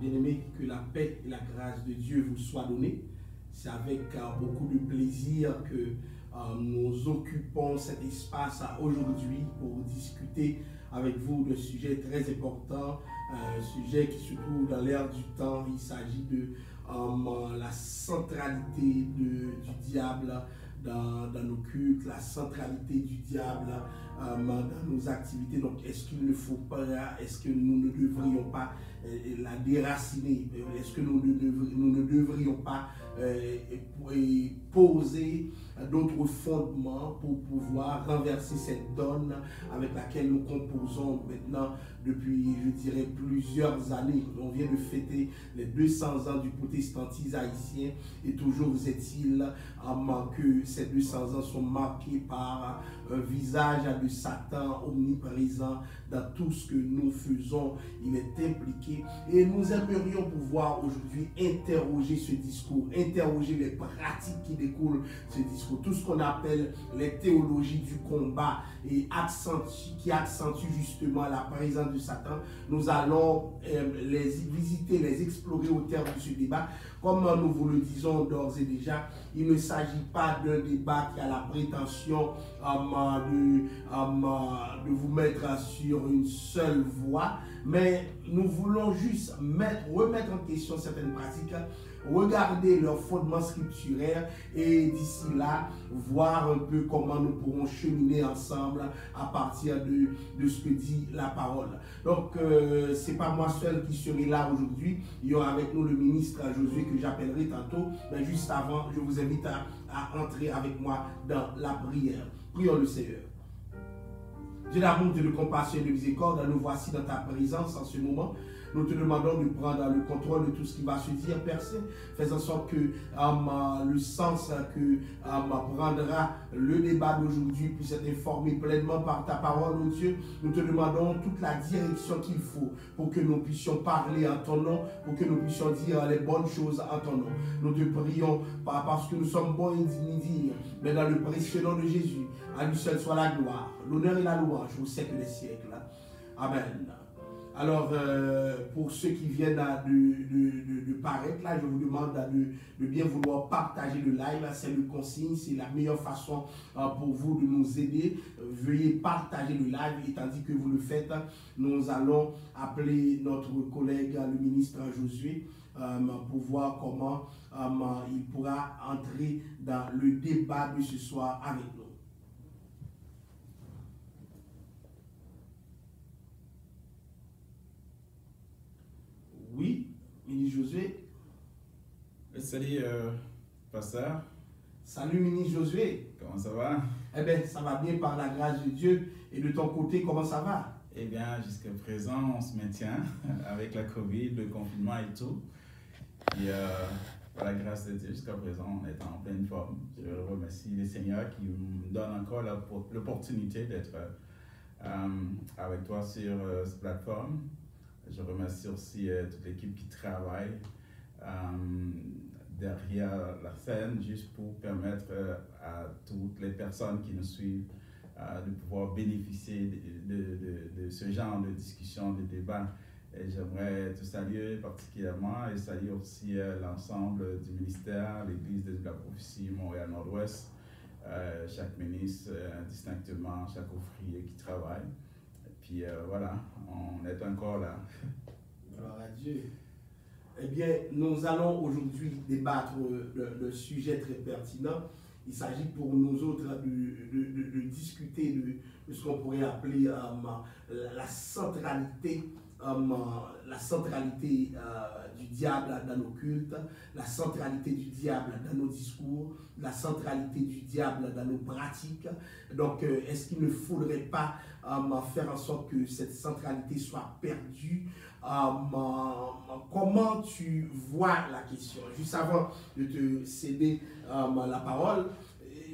Bien-aimés, que la paix et la grâce de Dieu vous soient données. C'est avec beaucoup de plaisir que nous occupons cet espace aujourd'hui pour discuter avec vous d'un sujet très important, un sujet qui se trouve dans l'ère du temps. Il s'agit de la centralité du diable dans nos cultes, la centralité du diable dans nos activités. Donc, est-ce qu'il ne faut pas, est-ce que nous ne devrions pas la déraciner? Est-ce que nous ne devrions pas poser d'autres fondements pour pouvoir renverser cette donne avec laquelle nous composons maintenant depuis, je dirais, plusieurs années. On vient de fêter les 200 ans du protestantisme haïtien et toujours est-il que ces 200 ans sont marqués par un visage de Satan omniprésent dans tout ce que nous faisons. Il est impliqué et nous aimerions pouvoir aujourd'hui interroger ce discours, interroger les pratiques qui découlent de ce discours, tout ce qu'on appelle les théologies du combat et qui accentuent justement la présence de Satan. Nous allons les visiter, les explorer au terme de ce débat. Comme nous vous le disons d'ores et déjà, il ne s'agit pas d'un débat qui a la prétention de vous mettre sur une seule voie, mais nous voulons juste remettre en question certaines pratiques, regarder leurs fondements scripturaires et d'ici là, voir un peu comment nous pourrons cheminer ensemble à partir de ce que dit la parole. Donc, ce n'est pas moi seul qui serai là aujourd'hui. Il y aura avec nous le ministre Josué que j'appellerai tantôt. Mais juste avant, je vous invite à entrer avec moi dans la prière. Prions le Seigneur. Dieu d'amour, Dieu de compassion et de miséricorde, nous voici dans ta présence en ce moment. Nous te demandons de prendre le contrôle de tout ce qui va se dire, Père Saint. Fais en sorte que le sens que prendra le débat d'aujourd'hui puisse être informé pleinement par ta parole, mon Dieu. Nous te demandons toute la direction qu'il faut pour que nous puissions parler en ton nom, pour que nous puissions dire les bonnes choses en ton nom. Nous te prions, pas parce que nous sommes bons et dignes, mais dans le précieux nom de Jésus. À lui seul soit la gloire, l'honneur et la louange au siècle des siècles. Amen. Alors, pour ceux qui viennent de paraître, là, je vous demande de bien vouloir partager le live. C'est le consigne, c'est la meilleure façon pour vous de nous aider. Veuillez partager le live et tandis que vous le faites, nous allons appeler notre collègue, le ministre Josué, pour voir comment il pourra entrer dans le débat de ce soir avec nous. Oui, ministre Josué. Salut, pasteur. Salut, ministre Josué. Comment ça va? Eh bien, ça va bien par la grâce de Dieu. Et de ton côté, comment ça va? Eh bien, jusqu'à présent, on se maintient avec la Covid, le confinement et tout. Et par la grâce de Dieu, jusqu'à présent, on est en pleine forme. Je remercie le Seigneur qui me donne encore l'opportunité d'être avec toi sur cette plateforme. Je remercie aussi toute l'équipe qui travaille derrière la scène, juste pour permettre à toutes les personnes qui nous suivent de pouvoir bénéficier de ce genre de discussion, de débat. Et j'aimerais te saluer particulièrement et saluer aussi l'ensemble du ministère, l'Église de la prophétie Montréal-Nord-Ouest, chaque ministre distinctement, chaque ouvrier qui travaille. Puis voilà, on est encore là. Gloire à Dieu. Eh bien, nous allons aujourd'hui débattre de sujet très pertinent. Il s'agit pour nous autres de discuter de ce qu'on pourrait appeler la centralité du diable dans nos cultes, la centralité du diable dans nos discours, la centralité du diable dans nos pratiques. Donc, est-ce qu'il ne faudrait pas faire en sorte que cette centralité soit perdue? Comment tu vois la question? Juste avant de te céder la parole,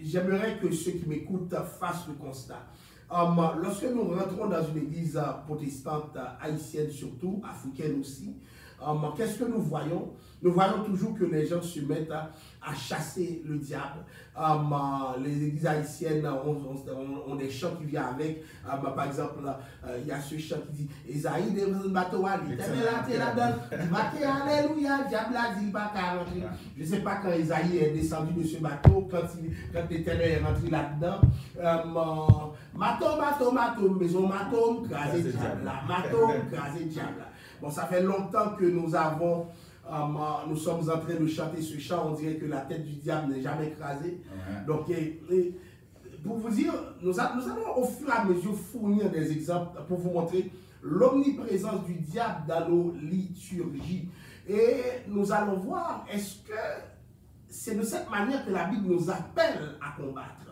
j'aimerais que ceux qui m'écoutent fassent le constat. Lorsque nous rentrons dans une église protestante haïtienne surtout, africaine aussi, qu'est-ce que nous voyons? Nous voyons toujours que les gens se mettent à chasser le diable. Les églises haïtiennes ont des chants qui viennent avec. Par exemple, il y a ce chant qui dit Esaïe de Batoa, l'éternel a là-dedans, il va alléluia, diable a dit, il va rentrer. Je ne sais pas quand Esaïe est descendu de ce bateau, quand l'éternel est rentré là-dedans. Matom, maison matom, crasé diable là. Matom, crasé diable là. Bon, ça fait longtemps que nous sommes en train de chanter ce chant. On dirait que la tête du diable n'est jamais écrasée. Ouais. Donc, pour vous dire, nous allons au fur et à mesure fournir des exemples pour vous montrer l'omniprésence du diable dans nos liturgies. Et nous allons voir, est-ce que c'est de cette manière que la Bible nous appelle à combattre?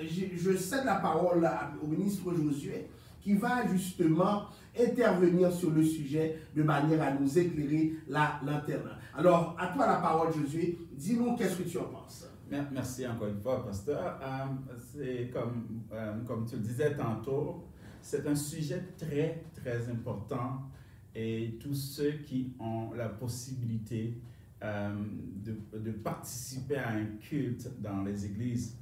Je cède la parole au ministre Josué, qui va justement intervenir sur le sujet de manière à nous éclairer la lanterne. Alors, à toi la parole, Josué. Dis-nous qu'est-ce que tu en penses. Merci encore une fois, pasteur. C'est comme tu le disais tantôt, c'est un sujet très, très important et tous ceux qui ont la possibilité de participer à un culte dans les églises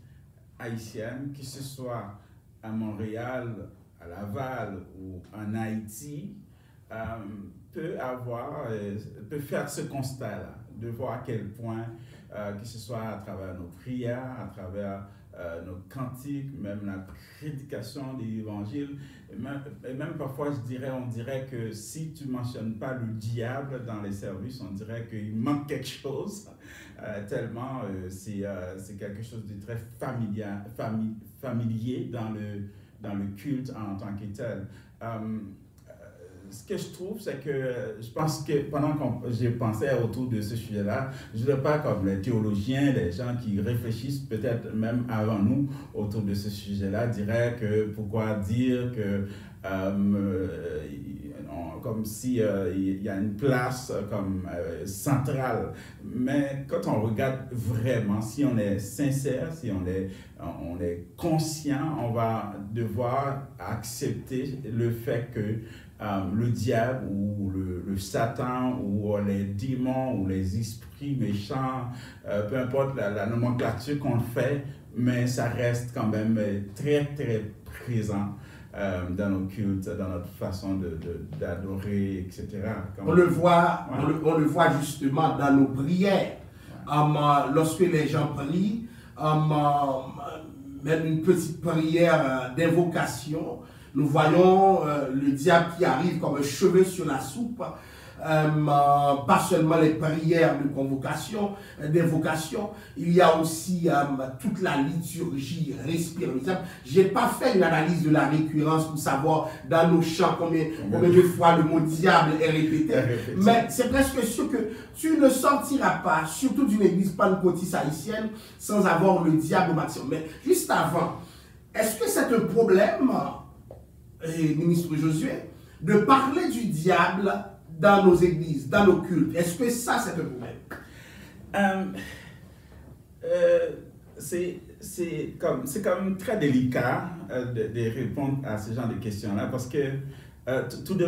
haïtiennes, que ce soit à Montréal, à Laval ou en Haïti, peut faire ce constat-là, de voir à quel point, que ce soit à travers nos prières, à travers nos cantiques, même la prédication de l'Évangile, et même parfois on dirait que si tu ne mentionnes pas le diable dans les services, on dirait qu'il manque quelque chose, tellement c'est quelque chose de très familier dans le culte en tant que tel. Ce que je trouve, c'est que je pense que pendant que j'ai pensé autour de ce sujet-là, je ne dirais pas comme les théologiens, les gens qui réfléchissent peut-être même avant nous autour de ce sujet-là, diraient que pourquoi dire que comme si il y a une place comme centrale. Mais quand on regarde vraiment, si on est sincère, si on est conscient, on va devoir accepter le fait que le diable ou le Satan ou les démons ou les esprits méchants, peu importe la nomenclature qu'on fait, mais ça reste quand même très, très présent dans nos cultes, dans notre façon d'adorer, etc. On le voit, ouais. on le voit justement dans nos prières. Ouais. Lorsque les gens prient, même une petite prière d'invocation, nous voyons le diable qui arrive comme un cheveu sur la soupe. Pas seulement les prières de convocation, d'invocation, il y a aussi toute la liturgie respiratoire. Je n'ai pas fait une analyse de la récurrence pour savoir dans nos chants combien de fois le mot diable est répété. Mais c'est presque sûr que tu ne sortiras pas, surtout d'une église pentecôtiste haïtienne, sans avoir le diable au maximum. Mais juste avant, est-ce que c'est un problème, ministre Josué, de parler du diable dans nos églises, dans nos cultes? Est-ce que ça, c'est un problème? C'est comme très délicat de répondre à ce genre de questions-là parce que tout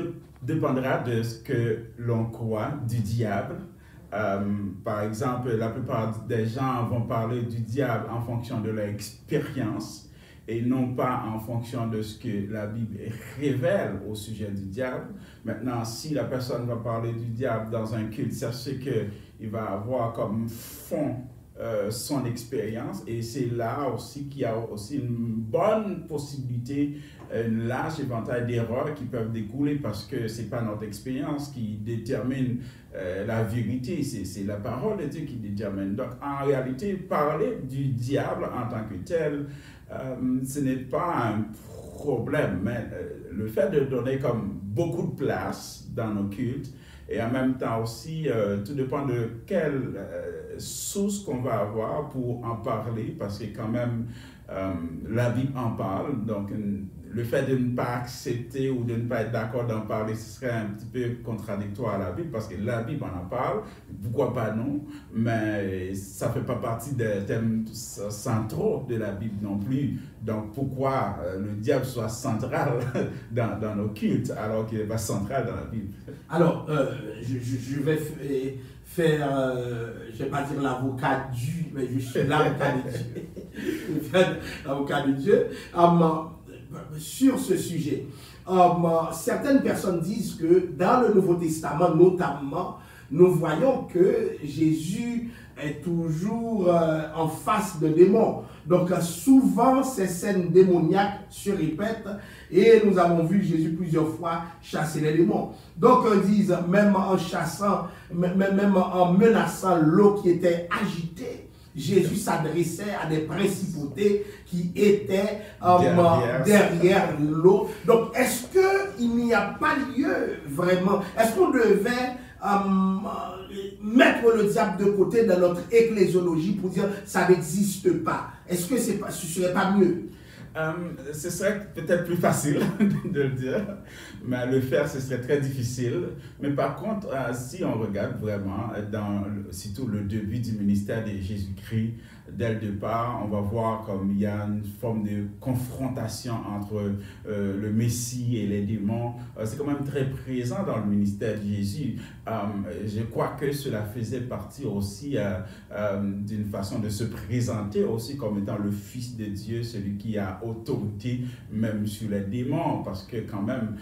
dépendra de ce que l'on croit du diable. Par exemple, la plupart des gens vont parler du diable en fonction de leur expérience et non pas en fonction de ce que la Bible révèle au sujet du diable. Maintenant, si la personne va parler du diable dans un culte, sachez qu'il va avoir comme fond son expérience, et c'est là aussi qu'il y a aussi une bonne possibilité, un large éventail d'erreurs qui peuvent découler parce que ce n'est pas notre expérience qui détermine la vérité, c'est la parole de Dieu qui détermine. Donc en réalité, parler du diable en tant que tel, ce n'est pas un problème, mais le fait de donner comme beaucoup de place dans nos cultes, et en même temps aussi, tout dépend de quelle source qu'on va avoir pour en parler, parce que quand même, la Bible en parle, donc le fait de ne pas accepter ou de ne pas être d'accord d'en parler, ce serait un petit peu contradictoire à la Bible, parce que la Bible en parle, pourquoi pas non, mais ça ne fait pas partie des thèmes centraux de la Bible non plus. Donc pourquoi le diable soit central dans nos cultes alors qu'il n'est pas central dans la Bible? Alors, je vais faire, je ne vais pas dire l'avocat du, mais je suis l'avocat de Dieu. Je vais faire l'avocat de Dieu. Sur ce sujet, certaines personnes disent que dans le Nouveau Testament, notamment, nous voyons que Jésus est toujours en face de démons. Donc souvent, ces scènes démoniaques se répètent et nous avons vu Jésus plusieurs fois chasser les démons. Donc ils disent, même en chassant, même en menaçant l'eau qui était agitée, Jésus s'adressait à des principautés qui étaient derrière l'eau. Donc, est-ce qu'il n'y a pas lieu vraiment? Est-ce qu'on devait mettre le diable de côté dans notre ecclésiologie pour dire ça n'existe pas? Est-ce que ce ne serait pas mieux? Ce serait peut-être plus facile de le dire, mais le faire, ce serait très difficile. Mais par contre, si on regarde vraiment dans surtout le début du ministère de Jésus-Christ, dès le départ, on va voir comme il y a une forme de confrontation entre le Messie et les démons. C'est quand même très présent dans le ministère de Jésus. Je crois que cela faisait partie aussi d'une façon de se présenter aussi comme étant le Fils de Dieu, celui qui a autorité même sur les démons, parce que quand même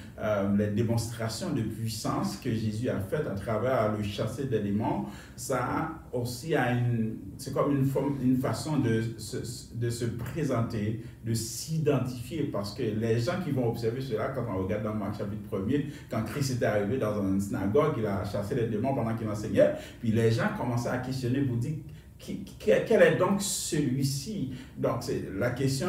les démonstrations de puissance que Jésus a faites à travers le chasser des démons, ça aussi a c'est comme une façon de se présenter, de s'identifier, parce que les gens qui vont observer cela, quand on regarde dans Marc chapitre 1er, quand Christ était arrivé dans une synagogue, il a chassé les démons pendant qu'il enseignait, puis les gens commençaient à questionner pour dire quel est donc celui-ci? Donc la question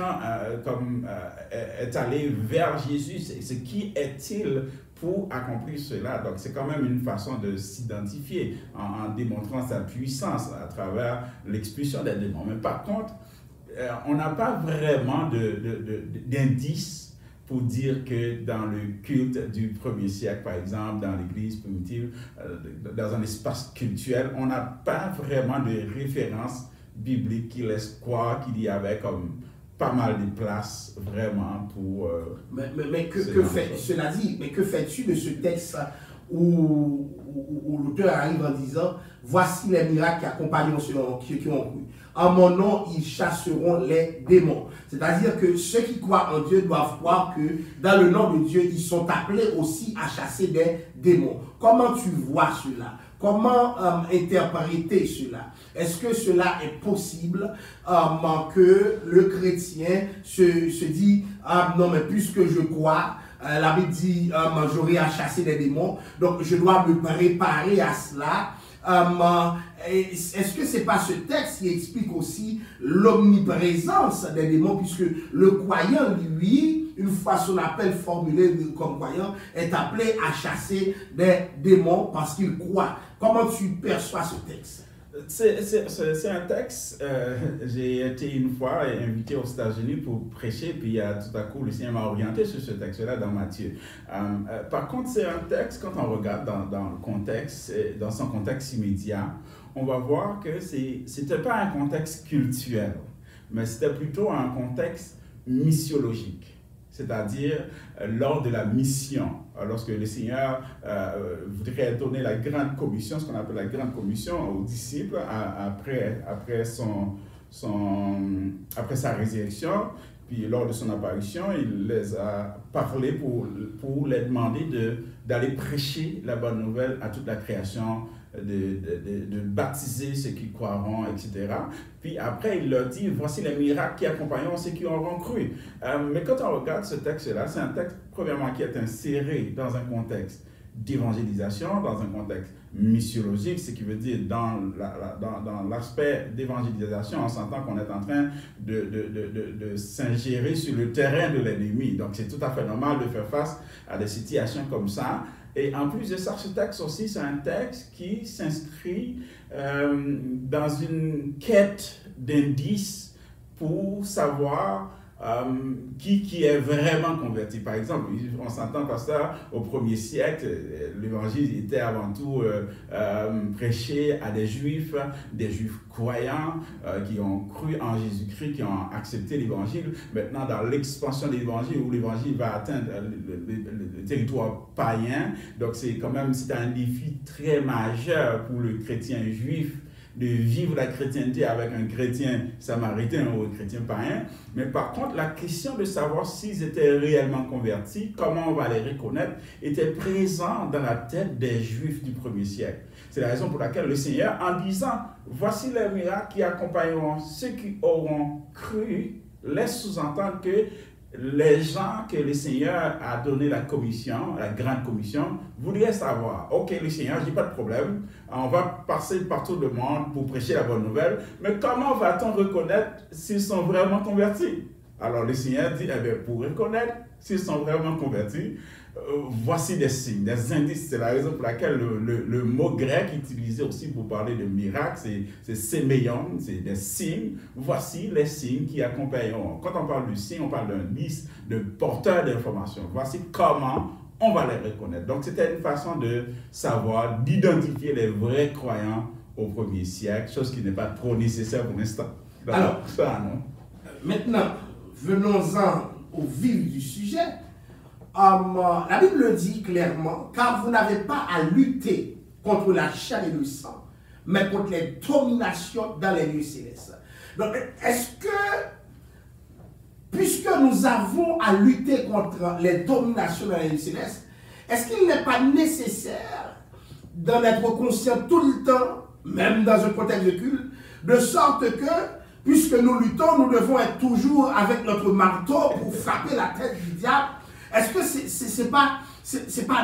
est allée vers Jésus, c'est qui est-il pour accomplir cela? Donc c'est quand même une façon de s'identifier en démontrant sa puissance à travers l'expulsion des démons. Mais par contre, on n'a pas vraiment d'indice pour dire que dans le culte du 1er siècle, par exemple, dans l'église primitive, dans un espace cultuel, on n'a pas vraiment de référence biblique qui laisse croire qu'il y avait comme pas mal de place vraiment pour... cela dit, mais que fais-tu de ce texte où l'auteur arrive en disant « Voici les miracles qui accompagnent ceux qui ont cru. En mon nom, ils chasseront les démons. » C'est-à-dire que ceux qui croient en Dieu doivent croire que dans le nom de Dieu, ils sont appelés aussi à chasser des démons. Comment tu vois cela? Comment interpréter cela? Est-ce que cela est possible que le chrétien se dit « Ah non, mais puisque je crois, la Bible dit j'aurai à chasser des démons, donc je dois me préparer à cela. » Est-ce que ce n'est pas ce texte qui explique aussi l'omniprésence des démons, puisque le croyant, lui, une fois son appel formulé comme croyant, est appelé à chasser des démons parce qu'il croit? Comment tu perçois ce texte? C'est un texte, j'ai été une fois invité aux États-Unis pour prêcher, puis tout à coup le Seigneur m'a orienté sur ce texte-là dans Matthieu. Par contre, c'est un texte, quand on regarde dans le contexte, dans son contexte immédiat, on va voir que c'était pas un contexte cultuel, mais c'était plutôt un contexte missiologique. C'est-à-dire lors de la mission, lorsque le Seigneur voudrait donner la grande commission, ce qu'on appelle la grande commission aux disciples après sa résurrection, puis lors de son apparition, il les a parlé pour les demander d'aller prêcher la bonne nouvelle à toute la création, de baptiser ceux qui croiront, etc. Puis après, il leur dit, voici les miracles qui accompagneront ceux qui auront cru. Mais quand on regarde ce texte-là, c'est un texte, premièrement, qui est inséré dans un contexte d'évangélisation, dans un contexte missiologique, ce qui veut dire dans l'aspect d'évangélisation, on s'entend qu'on est en train de s'ingérer sur le terrain de l'ennemi. Donc c'est tout à fait normal de faire face à des situations comme ça. Et en plus de ça, ce texte aussi, c'est un texte qui s'inscrit dans une quête d'indices pour savoir qui est vraiment converti. Par exemple, on s'entend, pasteur, au 1er siècle, l'évangile était avant tout prêché à des juifs croyants qui ont cru en Jésus-Christ, qui ont accepté l'évangile. Maintenant, dans l'expansion de l'évangile, où l'évangile va atteindre le territoire païen, donc c'est quand même un défi très majeur pour le chrétien juif de vivre la chrétienté avec un chrétien samaritain ou un chrétien païen. Mais par contre, la question de savoir s'ils étaient réellement convertis, comment on va les reconnaître, était présente dans la tête des Juifs du 1er siècle. C'est la raison pour laquelle le Seigneur, en disant « Voici les miracles qui accompagneront ceux qui auront cru », laisse sous-entendre que les gens que le Seigneur a donné la commission, la grande commission, voudraient savoir, ok, le Seigneur, je dis pas de problème, on va passer partout le monde pour prêcher la bonne nouvelle, mais comment va-t-on reconnaître s'ils sont vraiment convertis? Alors le Seigneur dit, eh bien, pour reconnaître s'ils sont vraiment convertis, voici des signes, des indices. C'est la raison pour laquelle le mot grec utilisé aussi pour parler de miracle, c'est séméion, c'est des signes. Voici les signes qui accompagneront. Quand on parle de signes, on parle d'un liste de porteurs d'informations. Voici comment on va les reconnaître. Donc c'était une façon de savoir, d'identifier les vrais croyants au 1er siècle, chose qui n'est pas trop nécessaire pour l'instant. Alors, ça, non? Maintenant, venons-en au vif du sujet. La Bible dit clairement, car vous n'avez pas à lutter contre la chair et le sang, mais contre les dominations dans les lieux célestes. Donc, est-ce que, puisque nous avons à lutter contre les dominations dans les lieux célestes, est-ce qu'il n'est pas nécessaire d'en être conscient tout le temps, même dans un contexte de culte, de sorte que, puisque nous luttons, nous devons être toujours avec notre marteau pour frapper la tête du diable? Est-ce que c'est pas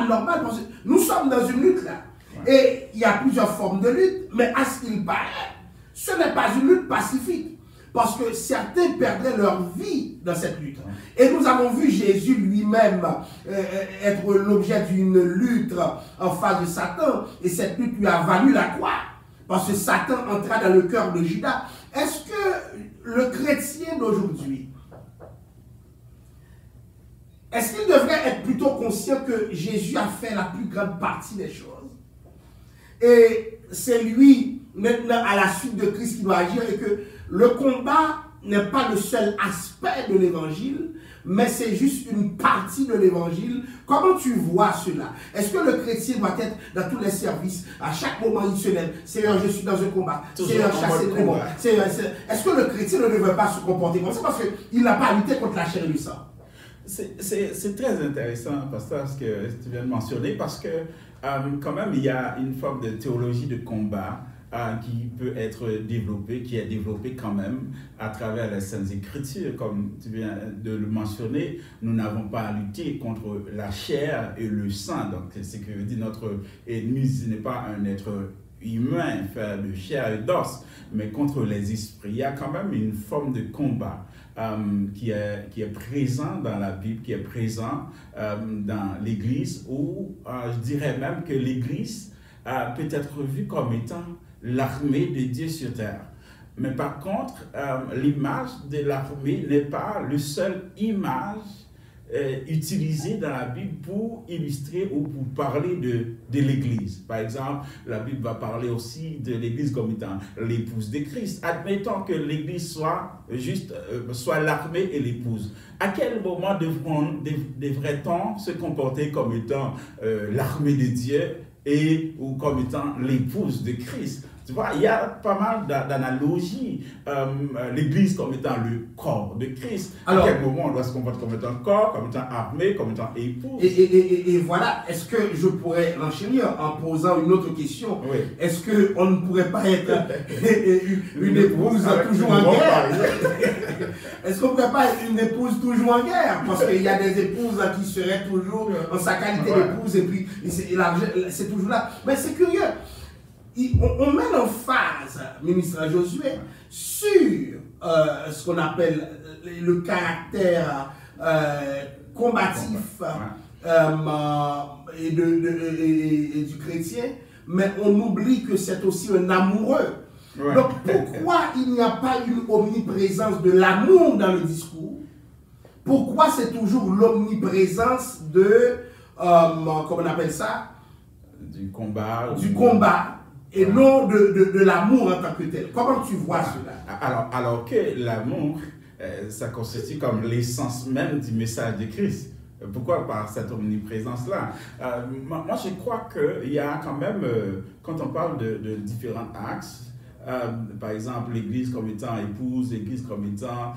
normal? Parce que nous sommes dans une lutte là. Ouais. Et il y a plusieurs formes de lutte, mais à ce qu'il paraît, ce n'est pas une lutte pacifique. Parce que certains perdraient leur vie dans cette lutte. Ouais. Et nous avons vu Jésus lui-même être l'objet d'une lutte en face de Satan. Et cette lutte lui a valu la croix. Parce que Satan entra dans le cœur de Judas. Est-ce que le chrétien d'aujourd'hui, est-ce qu'il devrait être plutôt conscient que Jésus a fait la plus grande partie des choses? Et c'est lui, maintenant, à la suite de Christ, qui doit agir, et que le combat n'est pas le seul aspect de l'évangile, mais c'est juste une partie de l'évangile. Comment tu vois cela? Est-ce que le chrétien doit être dans tous les services? À chaque moment, il se lève. Seigneur, je suis dans un combat. Seigneur, chasser le démon. Est-ce que le chrétien ne devrait pas se comporter comme ça? Parce qu'il n'a pas à lutter contre la chair et le sang. C'est très intéressant, pasteur, ce que tu viens de mentionner, parce que quand même, il y a une forme de théologie de combat qui peut être développée, qui est développée quand même à travers les Saintes Écritures. Comme tu viens de le mentionner, nous n'avons pas à lutter contre la chair et le sang. Donc, c'est ce que veut dire notre ennemi, ce n'est pas un être humain, fait de chair et d'os, mais contre les esprits. Il y a quand même une forme de combat qui est présent dans la Bible, qui est présent dans l'Église, où je dirais même que l'Église peut être vue comme étant l'armée de Dieu sur terre. Mais par contre, l'image de l'armée n'est pas le seul image utilisée dans la Bible pour illustrer ou pour parler de l'Église. Par exemple, la Bible va parler aussi de l'Église comme étant l'épouse de Christ. Admettons que l'Église soit l'armée et l'épouse. À quel moment devrait-on se comporter comme étant l'armée de Dieu ou comme étant l'épouse de Christ? Tu vois, il y a pas mal d'analogies. L'Église comme étant le corps de Christ. Alors, à quel moment on doit se comporter comme étant corps, comme étant armée, comme étant épouse? Et voilà, est-ce que je pourrais l'enchaîner en posant une autre question? Oui. Est-ce qu'on ne pourrait pas être une épouse toujours en guerre? Est-ce qu'on ne pourrait pas être une épouse toujours en guerre? Parce qu'il y a des épouses qui seraient toujours en sa qualité d'épouse, et puis c'est toujours là. Mais c'est curieux. On met l'emphase, ministre Josué, sur ce qu'on appelle le caractère combatif et du chrétien, mais on oublie que c'est aussi un amoureux. Ouais. Donc pourquoi il n'y a pas une omniprésence de l'amour dans le discours? Pourquoi c'est toujours l'omniprésence de, comment on appelle ça? Du combat. Du combat et ouais. non de l'amour en tant que tel. Comment tu vois cela? Alors que l'amour, ça constitue comme l'essence même du message de Christ. Pourquoi? Par cette omniprésence-là. Moi, je crois qu'il y a quand même, quand on parle de différents axes, par exemple, l'Église comme étant épouse, l'Église comme étant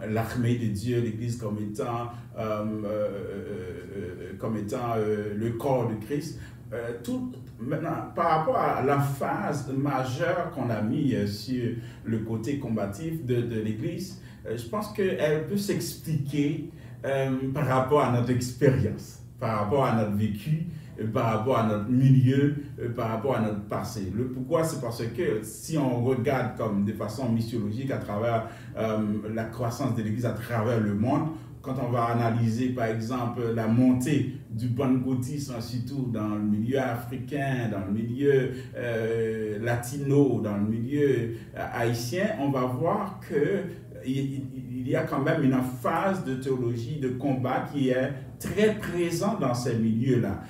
l'armée de Dieu, l'Église comme étant le corps de Christ. Maintenant, par rapport à la phase majeure qu'on a mis sur le côté combatif de l'Église, je pense qu'elle peut s'expliquer par rapport à notre expérience, par rapport à notre vécu, par rapport à notre milieu, par rapport à notre passé. Le pourquoi, c'est parce que si on regarde comme de façon missiologique à travers la croissance de l'Église à travers le monde, quand on va analyser par exemple la montée du pentecôtisme, surtout dans le milieu africain, dans le milieu latino, dans le milieu haïtien, on va voir qu'il y a quand même une phase de théologie, de combat qui est très présente dans ces milieux-là.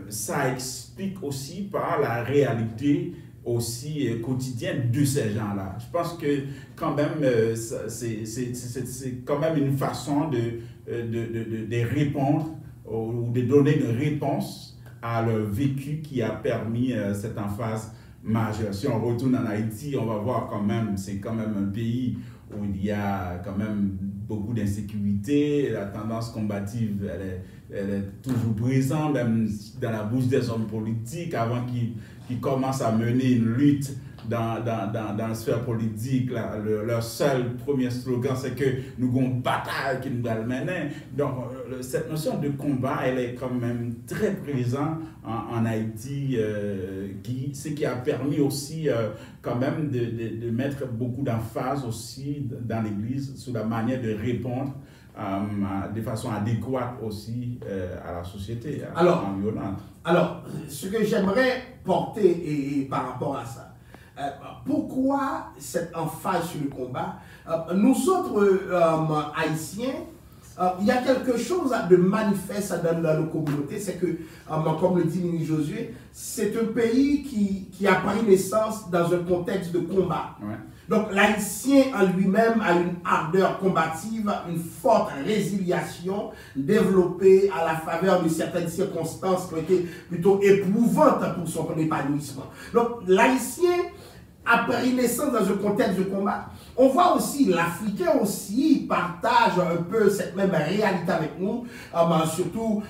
Ça explique aussi par la réalité aussi quotidienne de ces gens-là. Je pense que quand même, c'est quand même une façon de répondre ou de donner une réponse à leur vécu qui a permis cette emphase majeure. Si on retourne en Haïti, on va voir quand même, c'est quand même un pays où il y a quand même beaucoup d'insécurité, la tendance combative, elle est toujours présente, même dans la bouche des hommes politiques, avant qu'ils commencent à mener une lutte dans la sphère politique. Leur seul premier slogan, c'est que nous avons une bataille qui nous allons mener. Donc, cette notion de combat, elle est quand même très présente en Haïti, ce qui a permis aussi quand même de mettre beaucoup d'emphase aussi dans l'Église sur la manière de répondre de façon adéquate aussi à la société environnante. Alors, ce que j'aimerais porter et par rapport à ça, pourquoi cette emphase sur le combat? Nous autres Haïtiens, il y a quelque chose de manifeste dans nos communautés, c'est que, comme le dit Mini Josué, c'est un pays qui a pris naissance dans un contexte de combat. Ouais. Donc l'Haïtien en lui-même a une ardeur combative, une forte résiliation développée à la faveur de certaines circonstances qui ont été plutôt éprouvantes pour son épanouissement. Donc l'Haïtien a pris naissance dans un contexte de combat. On voit aussi, l'Africain aussi partage un peu cette même réalité avec nous. Surtout,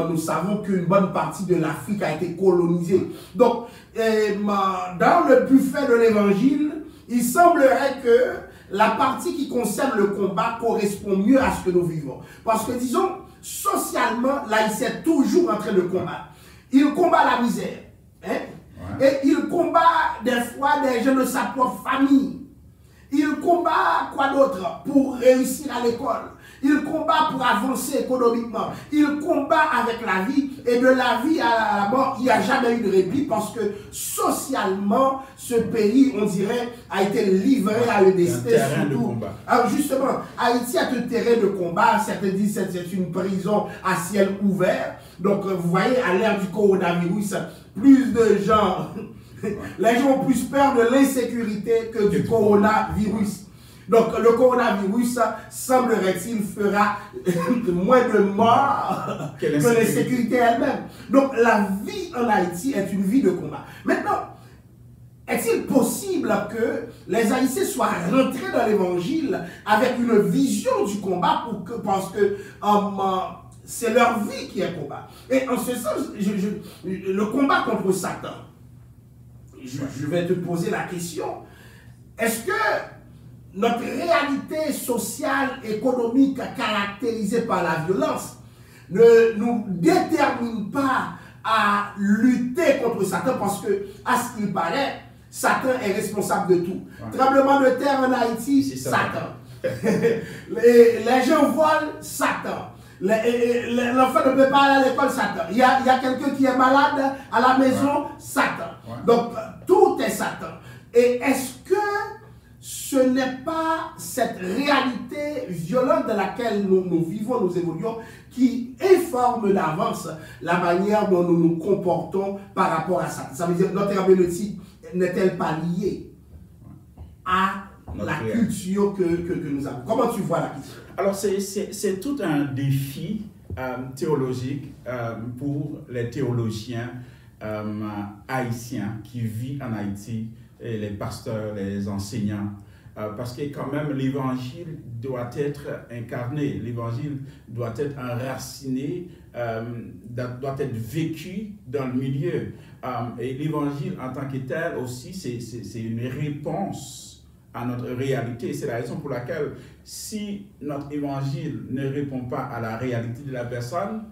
nous savons qu'une bonne partie de l'Afrique a été colonisée. Donc, dans le buffet de l'Évangile, il semblerait que la partie qui concerne le combat correspond mieux à ce que nous vivons. Parce que, disons, socialement, l'Haïtien est toujours en train de combattre. Il combat la misère. Hein? Ouais. Et il combat des fois des gens de sa propre famille. Il combat quoi d'autre pour réussir à l'école. Il combat pour avancer économiquement. Il combat avec la vie. Et de la vie à la mort, il n'y a jamais eu de répit parce que socialement, ce pays, on dirait, a été livré à un destin. Un terrain de combat. Alors justement, Haïti est un terrain de combat. Certains disent que c'est une prison à ciel ouvert. Donc vous voyez, à l'ère du coronavirus, plus de gens... Les gens ont plus peur de l'insécurité que du coronavirus. Donc le coronavirus, semblerait-il, fera moins de morts que l'insécurité elle-même. Donc la vie en Haïti est une vie de combat. Maintenant, est-il possible que les Haïtiens soient rentrés dans l'évangile avec une vision du combat parce que c'est leur vie qui est combat? Et en ce sens, le combat contre Satan, je vais te poser la question. Est-ce que notre réalité sociale, économique, caractérisée par la violence, ne nous détermine pas à lutter contre Satan? Parce que, à ce qu'il paraît, Satan est responsable de tout. Ouais. Tremblement de terre en Haïti, Satan. Les gens volent, Satan. L'enfant ne peut pas aller à l'école, Satan. Il y a quelqu'un qui est malade à la maison, Satan. Ouais. Donc, tout est Satan. Et est-ce que ce n'est pas cette réalité violente dans laquelle nous vivons, nous évoluons, qui informe d'avance la manière dont nous nous comportons par rapport à ça? Ça veut dire que notre herméneutique n'est-elle pas liée à la culture que nous avons? Comment tu vois la question? Alors, c'est tout un défi théologique pour les théologiens haïtiens qui vivent en Haïti, et les pasteurs, les enseignants, parce que quand même l'évangile doit être incarné, l'évangile doit être enraciné, doit être vécu dans le milieu. Et l'évangile en tant que tel aussi, c'est une réponse à notre réalité. C'est la raison pour laquelle si notre évangile ne répond pas à la réalité de la personne,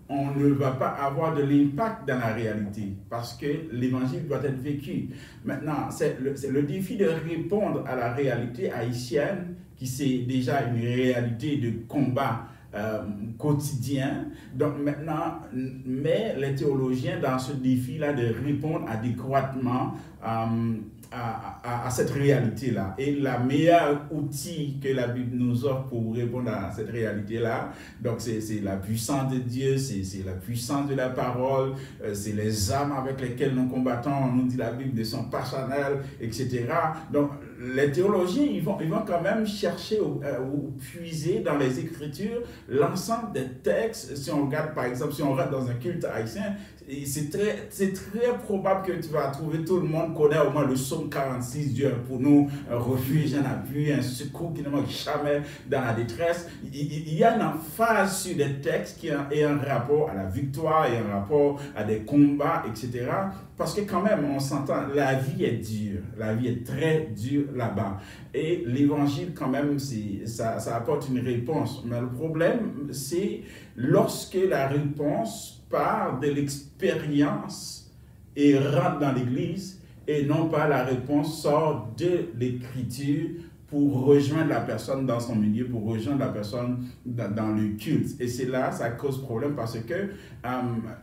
on ne va pas avoir de l'impact dans la réalité parce que l'évangile doit être vécu. Maintenant, c'est le défi de répondre à la réalité haïtienne qui c'est déjà une réalité de combat quotidien. Donc maintenant, mais les théologiens dans ce défi-là de répondre adéquatement à cette réalité-là. Et la meilleure outil que la Bible nous offre pour répondre à cette réalité-là, donc c'est la puissance de Dieu, c'est la puissance de la parole, c'est les armes avec lesquelles nous combattons, on nous dit la Bible, ne sont pas charnelles, etc. Donc les théologiens, ils vont quand même chercher ou puiser dans les Écritures l'ensemble des textes. Si on regarde, par exemple, si on regarde dans un culte haïtien, c'est très probable que tu vas trouver, tout le monde connaît au moins le psaume 46, Dieu pour nous, un refuge, un appui, un secours qui ne manque jamais dans la détresse. Il y a une emphase sur des textes qui ont un rapport à la victoire et un rapport à des combats, etc. Parce que quand même, on s'entend, la vie est dure, la vie est très dure là-bas. Et l'évangile, quand même, ça apporte une réponse. Mais le problème, c'est lorsque la réponse part de l'expérience et rentre dans l'Église, et non pas la réponse sort de l'Écriture pour rejoindre la personne dans son milieu, pour rejoindre la personne dans le culte. Et c'est là, ça cause problème parce que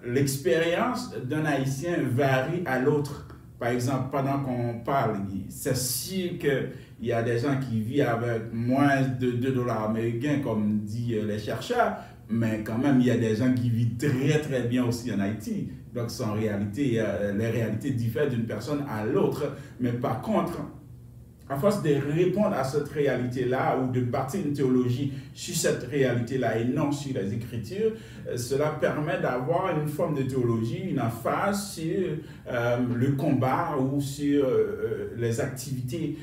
l'expérience d'un Haïtien varie à l'autre. Par exemple, pendant qu'on parle, c'est sûr qu'il y a des gens qui vivent avec moins de $2 américains, comme disent les chercheurs, mais quand même, il y a des gens qui vivent très très bien aussi en Haïti. Donc, en réalité, les réalités diffèrent d'une personne à l'autre. Mais par contre, à force de répondre à cette réalité-là ou de bâtir une théologie sur cette réalité-là et non sur les Écritures, cela permet d'avoir une forme de théologie, une emphase sur le combat ou sur les activités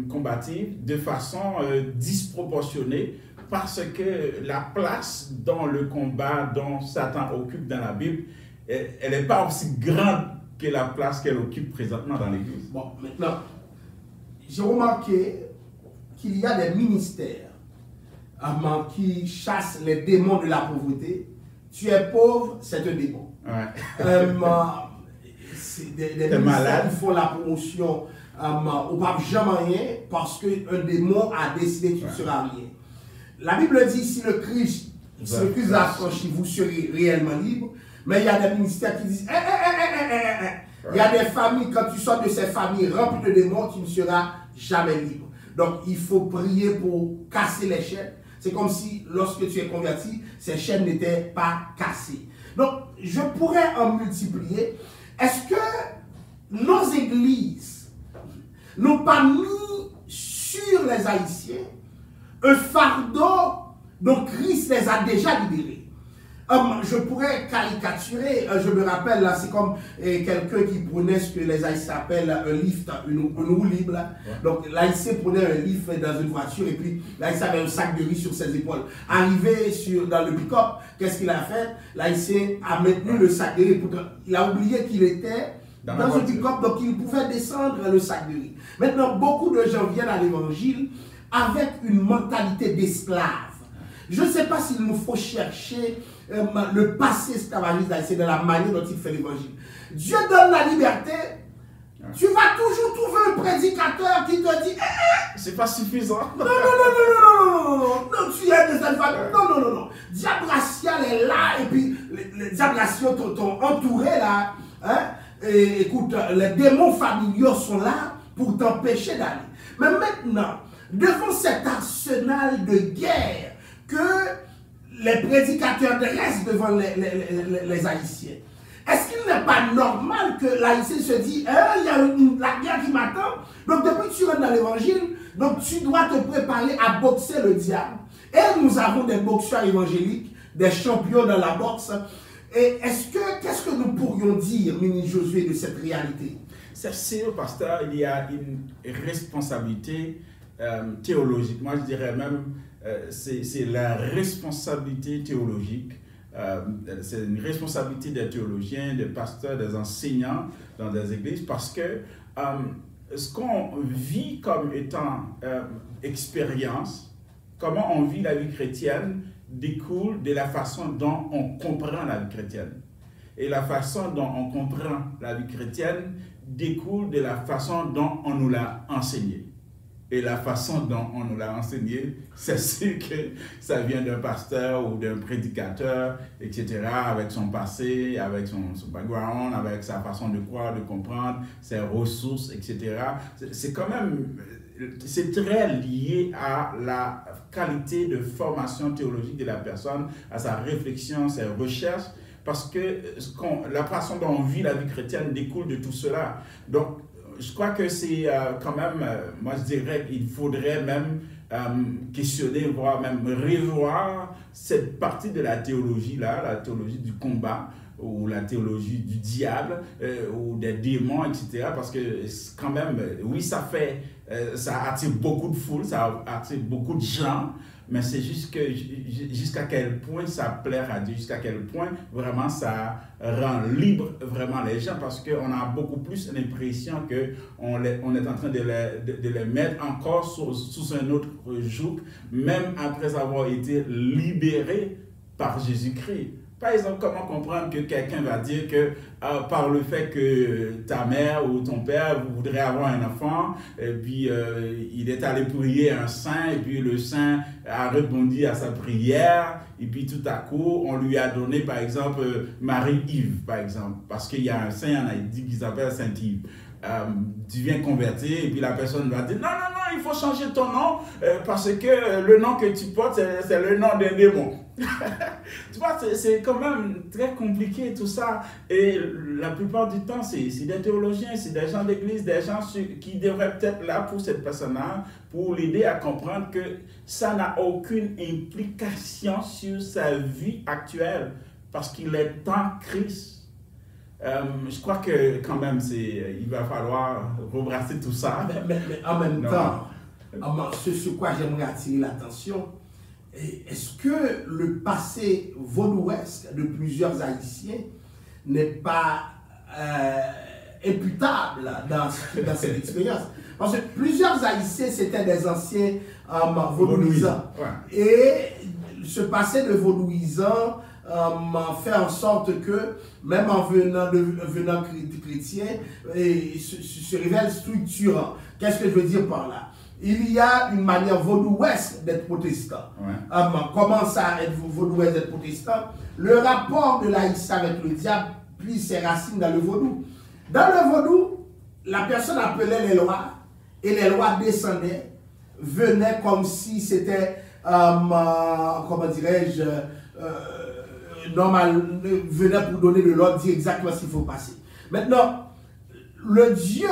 combatives de façon disproportionnée, parce que la place dans le combat dont Satan occupe dans la Bible, elle n'est pas aussi grande que la place qu'elle occupe présentement dans l'Église. Bon, maintenant, j'ai remarqué qu'il y a des ministères qui chassent les démons de la pauvreté. Tu es pauvre, c'est un démon. Ouais. C'est des ministères qui font la promotion au pape jamais rien parce qu'un démon a décidé que tu ne seras rien. La Bible dit, si le Christ l'a franchi, vous serez réellement libre. Mais il y a des ministères qui disent, il y a des familles, quand tu sors de ces familles remplies de démons, tu ne seras jamais libre. Donc, il faut prier pour casser les chaînes. C'est comme si, lorsque tu es converti, ces chaînes n'étaient pas cassées. Donc, je pourrais en multiplier. Est-ce que nos églises n'ont pas mis sur les Haïtiens un fardeau dont Christ les a déjà libérés? Je pourrais caricaturer, je me rappelle, là, c'est comme quelqu'un qui prenait ce que les Haïtiens appellent un lift, une roue libre. Là. Ouais. Donc l'Haïtien prenait un lift dans une voiture et puis l'Haïtien avait un sac de riz sur ses épaules. Arrivé dans le pick-up, qu'est-ce qu'il a fait? L'Haïtien a maintenu le sac de riz. Il a oublié qu'il était dans un pick-up, donc il pouvait descendre le sac de riz. Maintenant, beaucoup de gens viennent à l'évangile avec une mentalité d'esclave. Je ne sais pas s'il nous faut chercher le passé esclavagiste d'Haïtien dans la manière dont il fait l'évangile. Dieu donne la liberté. Tu vas toujours trouver un prédicateur qui te dit c'est pas suffisant. Non, tu es de cette famille. Non. Diable racial est là et puis les diables raciaux t'ont entouré là. Hein? Et écoute, les démons familiaux sont là pour t'empêcher d'aller. Mais maintenant, devant cet arsenal de guerre que les prédicateurs dressent devant les Haïtiens, est-ce qu'il n'est pas normal que l'Haïtien se dise il y a la guerre qui m'attend, donc depuis que tu rentres dans l'évangile, donc tu dois te préparer à boxer le diable. Et nous avons des boxeurs évangéliques, des champions dans la boxe. Et qu'est-ce que nous pourrions dire, ministre Josué, de cette réalité? C'est sûr, pasteur, il y a une responsabilité théologique. Moi, je dirais même, c'est la responsabilité théologique. C'est une responsabilité des théologiens, des pasteurs, des enseignants dans des églises, parce que ce qu'on vit comme étant expérience, comment on vit la vie chrétienne, découle de la façon dont on comprend la vie chrétienne. Et la façon dont on comprend la vie chrétienne découle de la façon dont on nous l'a enseigné. Et la façon dont on nous l'a enseigné, c'est sûr que ça vient d'un pasteur ou d'un prédicateur, etc., avec son passé, avec son background, avec sa façon de croire, de comprendre, ses ressources, etc. C'est quand même, c'est très lié à la qualité de formation théologique de la personne, à sa réflexion, ses recherches, parce que la façon dont on vit la vie chrétienne découle de tout cela. Donc, je crois que c'est quand même, moi je dirais qu'il faudrait même questionner, voire même revoir cette partie de la théologie-là, la théologie du combat, ou la théologie du diable, ou des démons, etc. Parce que quand même, oui, ça attire beaucoup de foule, ça attire beaucoup de gens, mais c'est juste que jusqu'à quel point ça plaît à Dieu, jusqu'à quel point vraiment ça rend libre vraiment les gens, parce qu'on a beaucoup plus l'impression qu'on est en train de les mettre encore sous un autre joug, même après avoir été libérés par Jésus-Christ. Par exemple, comment comprendre que quelqu'un va dire que par le fait que ta mère ou ton père voudrait avoir un enfant, et puis il est allé prier un saint, et puis le saint a répondu à sa prière, et puis tout à coup, on lui a donné, par exemple, Marie-Yves, par exemple, parce qu'il y a un saint en Haïti qui s'appelle Saint-Yves. Tu viens convertir et puis la personne va dire non, non, non, il faut changer ton nom parce que le nom que tu portes, c'est le nom d'un démon. Tu vois, c'est quand même très compliqué tout ça. Et la plupart du temps, c'est des théologiens, c'est des gens d'église, des gens qui devraient peut-être là pour cette personne-là, pour l'aider à comprendre que ça n'a aucune implication sur sa vie actuelle parce qu'il est en Christ. Je crois que quand même, il va falloir rebrasser tout ça. Mais en même temps, ce sur quoi j'aimerais attirer l'attention, est-ce que le passé vaudouesque de plusieurs Haïtiens n'est pas imputable dans cette expérience? Parce que plusieurs Haïtiens, c'était des anciens vaudouisants. Ouais. Et ce passé de vaudouisants fait en sorte que, même en venant chrétien, se révèle structurant. Qu'est-ce que je veux dire par là? Il y a une manière vaudouesque d'être protestant. Ouais. Comment ça, être vaudouesque d'être protestant? Le rapport de l'Haïtien avec le diable plie ses racines dans le vaudou. Dans le vaudou, la personne appelait les lois, et les lois descendaient, venaient comme si c'était, comment dirais-je, normal, venait pour donner de l'ordre, dire exactement ce qu'il faut passer. Maintenant, le Dieu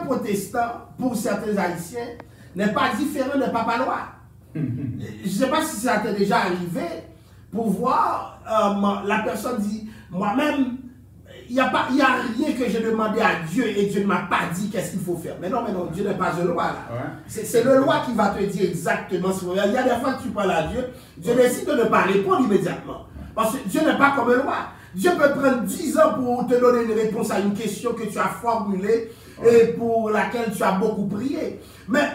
protestant, pour certains Haïtiens, n'est pas différent de Papa Loi. Je ne sais pas si ça t'est déjà arrivé, pour voir, la personne dit, moi-même, il n'y a rien que j'ai demandé à Dieu et Dieu ne m'a pas dit qu'est-ce qu'il faut faire. Mais non, Dieu n'est pas une loi là. Ouais. C'est le loi qui va te dire exactement ce qu'il faut faire. Il y a des fois que tu parles à Dieu, Dieu décide de ne pas répondre immédiatement. Parce que Dieu n'est pas comme une loi. Dieu peut prendre 10 ans pour te donner une réponse à une question que tu as formulée et pour laquelle tu as beaucoup prié. Mais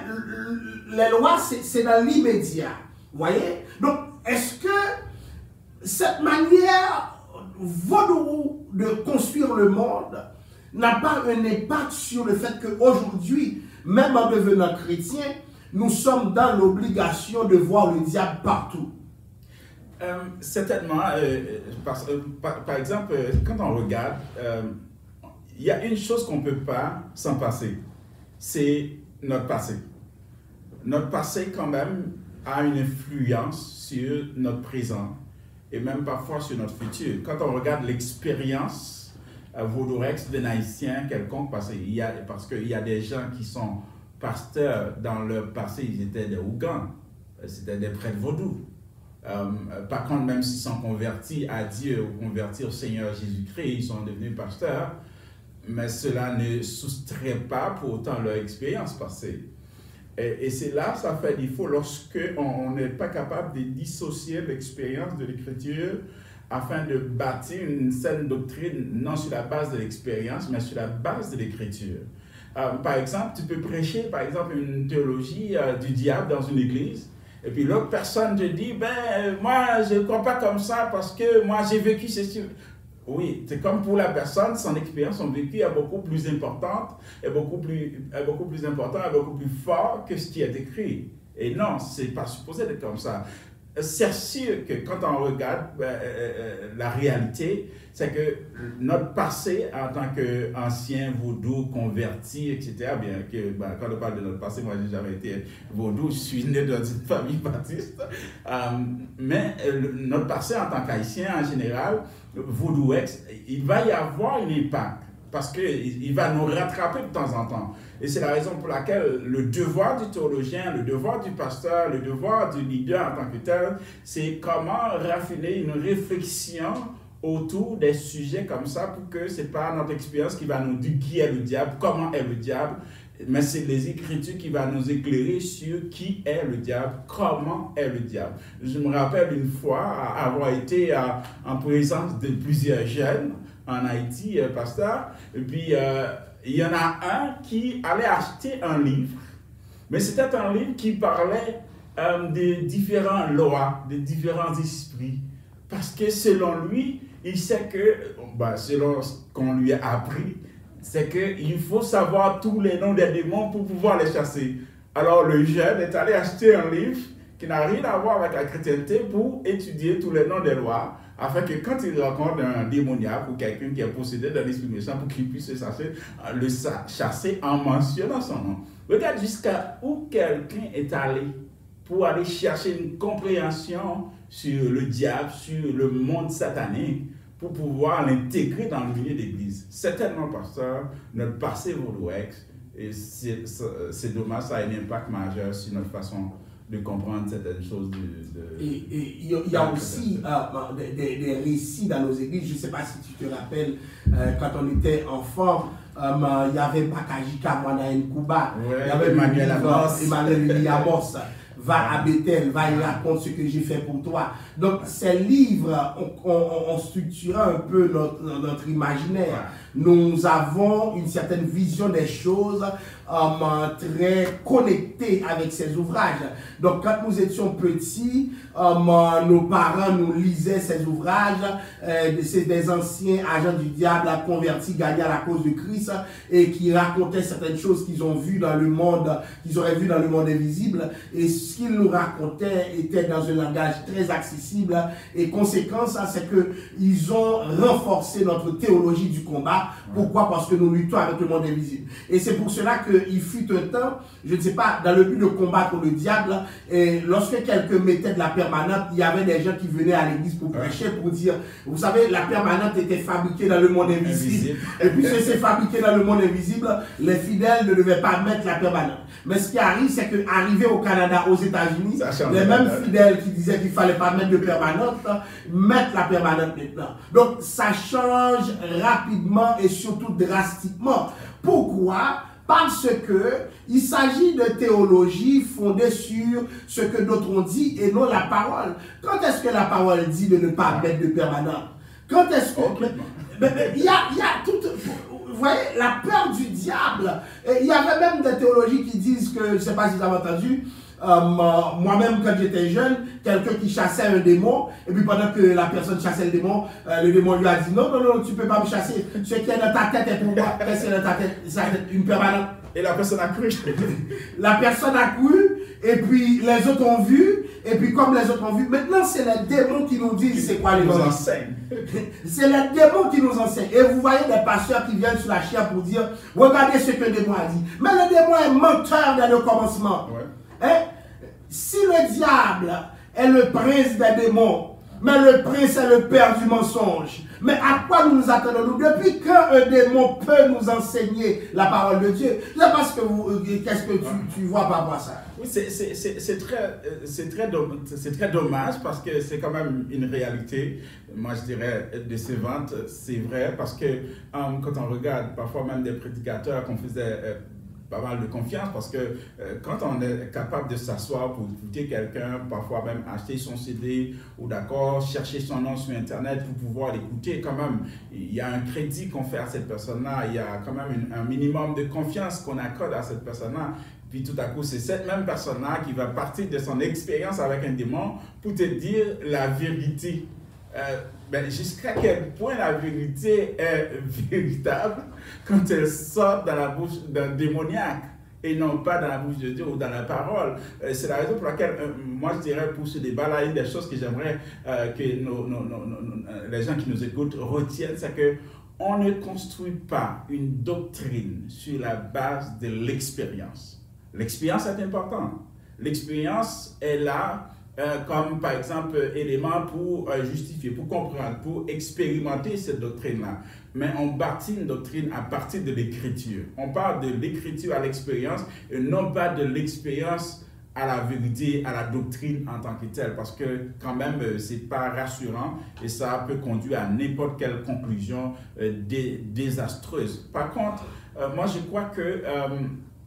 les lois, c'est dans l'immédiat. Vous voyez? Donc, est-ce que cette manière vaudou de construire le monde n'a pas un impact sur le fait qu'aujourd'hui, même en devenant chrétien, nous sommes dans l'obligation de voir le diable partout? Certainement, par exemple, quand on regarde, il y a une chose qu'on ne peut pas s'en passer, c'est notre passé. Notre passé, quand même, a une influence sur notre présent et même parfois sur notre futur. Quand on regarde l'expérience vaudorex d'un Haïtien quelconque, parce qu'il y a des gens qui sont pasteurs, dans leur passé, ils étaient des Ougans, c'était des prêtres vaudous. Par contre, même s'ils sont convertis à Dieu ou convertis au Seigneur Jésus-Christ, ils sont devenus pasteurs, mais cela ne soustrait pas pour autant leur expérience passée. Et c'est là, ça fait défaut lorsque on n'est pas capable de dissocier l'expérience de l'Écriture afin de bâtir une saine doctrine, non sur la base de l'expérience, mais sur la base de l'Écriture. Par exemple, tu peux prêcher, par exemple, une théologie du diable dans une église, et puis l'autre personne te dit, ben, moi, je ne crois pas comme ça parce que moi, j'ai vécu ceci. Oui, c'est comme pour la personne, son expérience, son vécu est beaucoup plus importante, est beaucoup plus important, est beaucoup plus fort que ce qui est écrit. Et non, ce n'est pas supposé d'être comme ça. C'est sûr que quand on regarde la réalité, c'est que notre passé en tant qu'ancien vaudou, converti, etc., bien que quand on parle de notre passé, moi j'ai jamais été vaudou, je suis né dans une famille baptiste, mais notre passé en tant qu'haïtien en général, vaudouex, il va y avoir un impact parce qu'il va nous rattraper de temps en temps. Et c'est la raison pour laquelle le devoir du théologien, le devoir du pasteur, le devoir du leader en tant que tel, c'est comment raffiner une réflexion autour des sujets comme ça pour que ce n'est pas notre expérience qui va nous dire qui est le diable, comment est le diable, mais c'est les Écritures qui vont nous éclairer sur qui est le diable, comment est le diable. Je me rappelle une fois avoir été en présence de plusieurs jeunes en Haïti, pasteur, et puis il y en a un qui allait acheter un livre, mais c'était un livre qui parlait de différentes lois, de différents esprits, parce que selon lui, il sait que, selon ce qu'on lui a appris, c'est qu'il faut savoir tous les noms des démons pour pouvoir les chasser. Alors le jeune est allé acheter un livre qui n'a rien à voir avec la chrétienté pour étudier tous les noms des lois, afin que quand il rencontre un démoniaque ou quelqu'un qui est possédé d'un esprit méchant, pour qu'il puisse le chasser en mentionnant son nom. Regarde jusqu'à où quelqu'un est allé pour aller chercher une compréhension sur le diable, sur le monde satanique, pour pouvoir l'intégrer dans le milieu d'église. Certainement, pasteur, notre passé vaudouex, et c'est dommage, ça a un impact majeur sur notre façon de comprendre certaines choses. Et il y a aussi des récits dans nos églises. Je ne sais pas si tu te rappelles, quand on était enfant, il y avait Bakajika Mwanaen Kuba, il y avait Emmanuel Amos. Va à Bethel, va y raconter ce que j'ai fait pour toi. Donc, ces livres ont structuré un peu notre imaginaire. Nous avons une certaine vision des choses très connectée avec ces ouvrages. Donc, quand nous étions petits, nos parents nous lisaient ces ouvrages. C'est des anciens agents du diable convertis, gagnés à la cause de Christ, et qui racontaient certaines choses qu'ils ont vues dans le monde, qu'ils auraient vues dans le monde invisible. Et ce qu'ils nous racontaient était dans un langage très accessible. Et conséquence, c'est qu'ils ont renforcé notre théologie du combat. Pourquoi? Parce que nous luttons avec le monde invisible. Et c'est pour cela qu'il fut un temps, je ne sais pas, dans le but de combattre le diable, et lorsque quelqu'un mettait de la permanente, il y avait des gens qui venaient à l'église pour prêcher, pour dire, vous savez, la permanente était fabriquée dans le monde invisible. Et puis c'est fabriqué dans le monde invisible, les fidèles ne devaient pas mettre la permanente. Mais ce qui arrive, c'est qu'arrivé au Canada, aux États-Unis, les mêmes fidèles qui disaient qu'il ne fallait pas mettre de permanente, mettent la permanente maintenant. Donc ça change rapidement et surtout drastiquement. Pourquoi? Parce qu'il s'agit de théologie fondée sur ce que d'autres ont dit et non la parole. Quand est-ce que la parole dit de ne pas mettre de permanente? Quand est-ce que... Il y a tout... Vous voyez, la peur du diable. Et il y avait même des théologies qui disent que, je ne sais pas si vous avez entendu, moi-même quand j'étais jeune, quelqu'un qui chassait un démon, et puis pendant que la personne chassait le démon lui a dit non, tu ne peux pas me chasser, ce qui est dans ta tête est pour moi. Qu'est-ce qui est dans ta tête? Ça, une permanente. Et la personne a cru. La personne a cru, et puis les autres ont vu, et puis comme les autres ont vu, maintenant c'est les démons qui nous disent c'est quoi l'évangile. C'est les démons qui nous enseignent. Et vous voyez des pasteurs qui viennent sur la chair pour dire, regardez ce que le démon a dit. Mais le démon est menteur dès le commencement. Ouais. Hein? Si le diable est le prince des démons, mais le prince est le père du mensonge. Mais à quoi nous nous attendons-nous? Depuis quand un démon peut nous enseigner la parole de Dieu? Je ne sais pas ce que qu'est-ce que tu vois par rapport à ça. Oui, c'est très dommage parce que c'est quand même une réalité, moi je dirais, décevante. C'est vrai parce que quand on regarde parfois même des prédicateurs qu'on faisait pas mal de confiance parce que quand on est capable de s'asseoir pour écouter quelqu'un, parfois même acheter son CD ou d'accord, chercher son nom sur Internet pour pouvoir l'écouter, quand même, il y a un crédit qu'on fait à cette personne-là, il y a quand même un minimum de confiance qu'on accorde à cette personne-là. Puis tout à coup, c'est cette même personne-là qui va partir de son expérience avec un démon pour te dire la vérité. Jusqu'à quel point la vérité est véritable quand elle sort dans la bouche d'un démoniaque et non pas dans la bouche de Dieu ou dans la parole. C'est la raison pour laquelle, moi je dirais pour ce débat-là, une des choses que j'aimerais que les gens qui nous écoutent retiennent, c'est qu'on ne construit pas une doctrine sur la base de l'expérience. L'expérience est importante. L'expérience est là comme par exemple élément pour justifier, pour comprendre, pour expérimenter cette doctrine-là. Mais on bâtit une doctrine à partir de l'écriture. On parle de l'écriture à l'expérience et non pas de l'expérience à la vérité, à la doctrine en tant que telle, parce que quand même, c'est pas rassurant et ça peut conduire à n'importe quelle conclusion désastreuse. Par contre, moi je crois que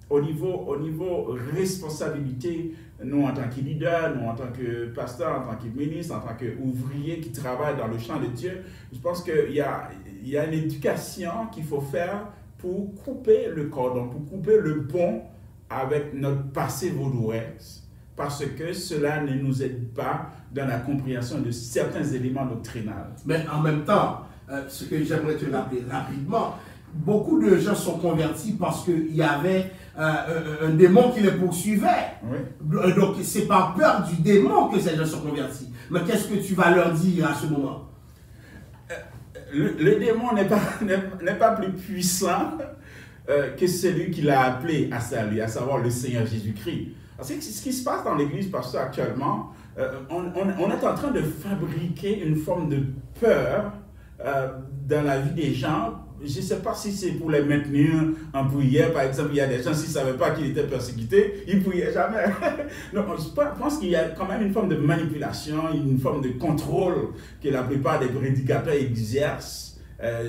au niveau responsabilité, nous en tant que leaders, nous en tant que pasteurs, en tant que ministres, en tant qu'ouvriers qui travaillent dans le champ de Dieu, je pense qu'il y a une éducation qu'il faut faire pour couper le cordon, pour couper le pont avec notre passé vaudouesque, parce que cela ne nous aide pas dans la compréhension de certains éléments doctrinaux. Mais en même temps, ce que j'aimerais te rappeler rapidement, beaucoup de gens sont convertis parce qu'il y avait un démon qui les poursuivait. Oui. Donc, c'est par peur du démon que ces gens sont convertis. Mais qu'est-ce que tu vas leur dire à ce moment? Le démon n'est pas plus puissant que celui qui l'a appelé à salut, à savoir le Seigneur Jésus-Christ. C'est ce qui se passe dans l'Église, parce que actuellement, on est en train de fabriquer une forme de peur dans la vie des gens. Je ne sais pas si c'est pour les maintenir en prière. Par exemple, il y a des gens, s'ils ne savaient pas qu'ils étaient persécutés, ils ne priaient jamais. Donc, je pense qu'il y a quand même une forme de manipulation, une forme de contrôle que la plupart des prédicateurs exercent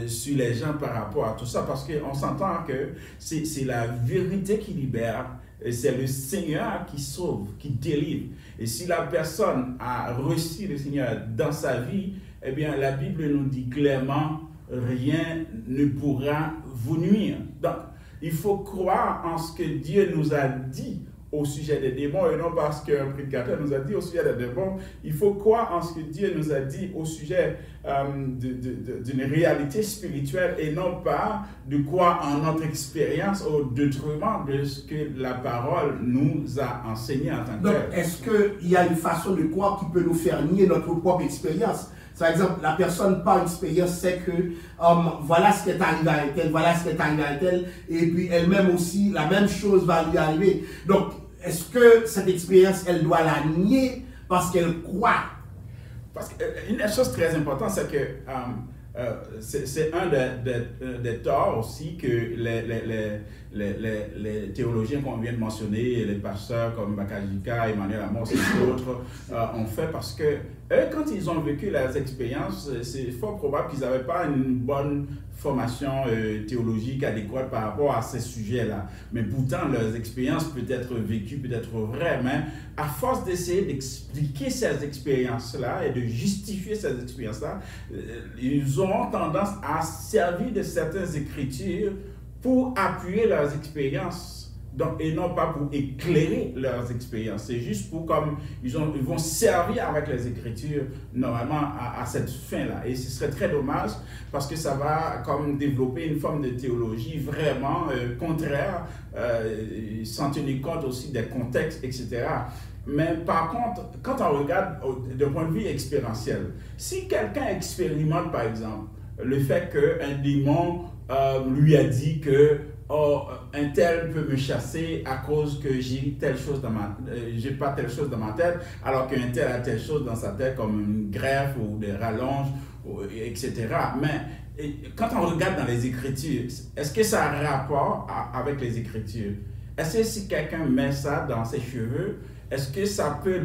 sur les gens par rapport à tout ça. Parce qu'on s'entend que c'est la vérité qui libère, c'est le Seigneur qui sauve, qui délivre. Et si la personne a reçu le Seigneur dans sa vie, eh bien, la Bible nous dit clairement, rien ne pourra vous nuire. Donc, il faut croire en ce que Dieu nous a dit au sujet des démons et non parce qu'un prédicateur nous a dit au sujet des démons. Il faut croire en ce que Dieu nous a dit au sujet d'une réalité spirituelle et non pas de croire en notre expérience au détriment de ce que la parole nous a enseigné en tant que tel. Donc, est-ce qu'il y a une façon de croire qui peut nous faire nier notre propre expérience? Par exemple, la personne par expérience sait que voilà ce qui est arrivé à elle, voilà ce qui est arrivé à elle, et puis elle-même aussi, la même chose va lui arriver. Donc, est-ce que cette expérience, elle doit la nier parce qu'elle croit? Parce qu'une des choses très importantes, c'est que c'est un des torts aussi que les théologiens qu'on vient de mentionner, les pasteurs comme Bakajika, Emmanuel Amos et d'autres ont fait, parce que eux, quand ils ont vécu leurs expériences, c'est fort probable qu'ils n'avaient pas une bonne formation théologique adéquate par rapport à ces sujets-là. Mais pourtant, leurs expériences peuvent être vécues, peut être vraies, mais à force d'essayer d'expliquer ces expériences-là et de justifier ces expériences-là, ils auront tendance à servir de certaines écritures pour appuyer leurs expériences Donc, et non pas pour éclairer leurs expériences. C'est juste pour comme ils vont servir avec les Écritures normalement à cette fin-là. Et ce serait très dommage parce que ça va comme développer une forme de théologie vraiment contraire, sans tenir compte aussi des contextes, etc. Mais par contre, quand on regarde d'un point de vue expérientiel, si quelqu'un expérimente par exemple le fait qu'un démon lui a dit que oh, un tel peut me chasser à cause que j'ai pas telle chose dans ma tête, alors qu'un tel a telle chose dans sa tête comme une greffe ou des rallonges, etc. Mais quand on regarde dans les Écritures, est-ce que ça a un rapport avec les Écritures? Est-ce que si quelqu'un met ça dans ses cheveux, est-ce que ça peut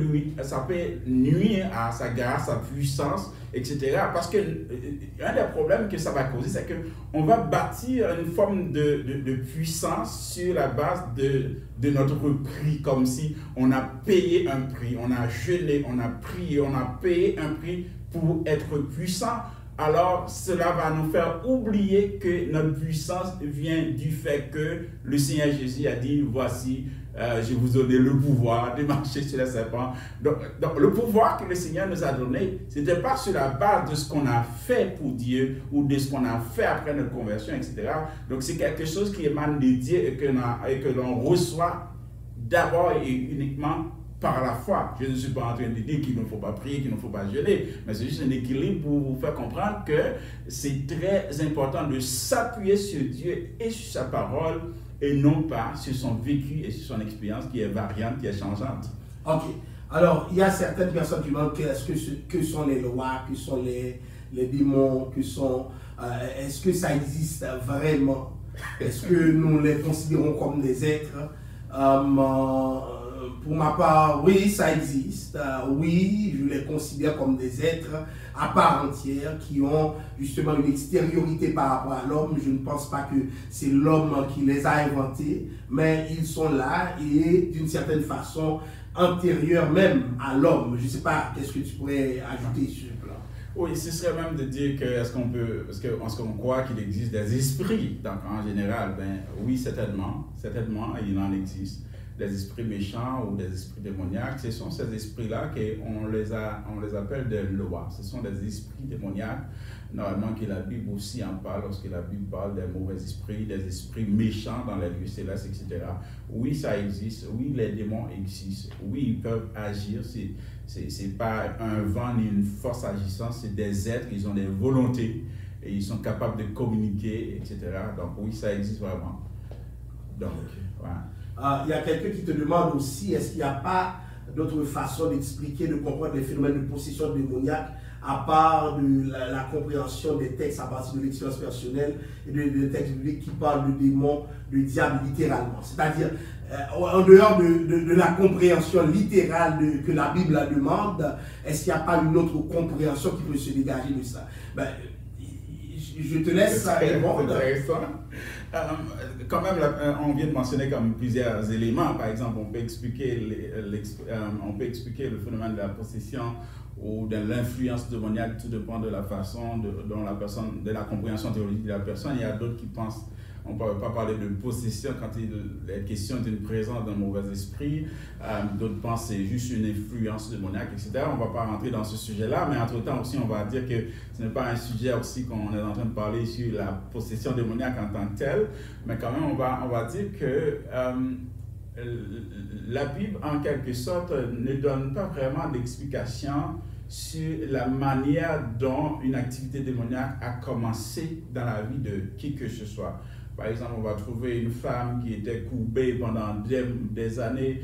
nuire à sa grâce, sa puissance, etc. Parce que un des problèmes que ça va causer, c'est qu'on va bâtir une forme de puissance sur la base de notre prix, comme si on a payé un prix, on a jeûné, on a prié, on a payé un prix pour être puissant. Alors, cela va nous faire oublier que notre puissance vient du fait que le Seigneur Jésus a dit, voici, je vous donne le pouvoir de marcher sur les serpents. Donc, le pouvoir que le Seigneur nous a donné, ce n'était pas sur la base de ce qu'on a fait pour Dieu ou de ce qu'on a fait après notre conversion, etc. Donc, c'est quelque chose qui émane de Dieu et que l'on reçoit d'abord et uniquement par la foi. Je ne suis pas en train de dire qu'il ne faut pas prier, qu'il ne faut pas jeûner, mais c'est juste un équilibre pour vous faire comprendre que c'est très important de s'appuyer sur Dieu et sur sa parole et non pas sur son vécu et sur son expérience qui est variante, qui est changeante. Ok. Alors, il y a certaines personnes qui demandent que sont les lois, que sont les démons, est-ce que ça existe vraiment? Est-ce que nous les considérons comme des êtres? Pour ma part, oui, ça existe. Oui, je les considère comme des êtres à part entière qui ont justement une extériorité par rapport à l'homme. Je ne pense pas que c'est l'homme qui les a inventés, mais ils sont là et d'une certaine façon antérieurs même à l'homme. Je ne sais pas, qu'est-ce que tu pourrais ajouter sur ce plan? Oui, ce serait même de dire que est-ce qu'on croit qu'il existe des esprits? Donc en général, ben oui, certainement, il en existe. Des esprits méchants ou des esprits démoniaques, ce sont ces esprits-là qu'on les appelle des lois. Ce sont des esprits démoniaques, normalement que la Bible aussi en parle, lorsque la Bible parle des mauvais esprits, des esprits méchants dans les lieux célestes, etc. Oui, ça existe. Oui, les démons existent. Oui, ils peuvent agir. C'est pas un vent ni une force agissante, c'est des êtres, ils ont des volontés et ils sont capables de communiquer, etc. Donc oui, ça existe vraiment. Donc, voilà. Il y a quelqu'un qui te demande aussi, est-ce qu'il n'y a pas d'autre façon d'expliquer, de comprendre les phénomènes de possession démoniaque à part de la compréhension des textes à partir de l'expérience personnelle et des textes bibliques qui parlent de démons, de diable littéralement. C'est-à-dire, en dehors de la compréhension littérale que la Bible demande, est-ce qu'il n'y a pas une autre compréhension qui peut se dégager de ça? Ben, je te laisse répondre. Quand même, on vient de mentionner comme plusieurs éléments. Par exemple, on peut expliquer le phénomène de la possession ou de l'influence démoniaque. Tout dépend de la façon de la compréhension théologique de la personne. Il y a d'autres qui pensent, on ne peut pas parler de possession quand il est question d'une présence d'un mauvais esprit. D'autres pensent que c'est juste une influence démoniaque, etc. On ne va pas rentrer dans ce sujet-là, mais entre-temps aussi, on va dire que ce n'est pas un sujet aussi qu'on est en train de parler sur la possession démoniaque en tant que telle, mais quand même, on va dire que la Bible, en quelque sorte, ne donne pas vraiment d'explication sur la manière dont une activité démoniaque a commencé dans la vie de qui que ce soit. Par exemple, on va trouver une femme qui était courbée pendant des années.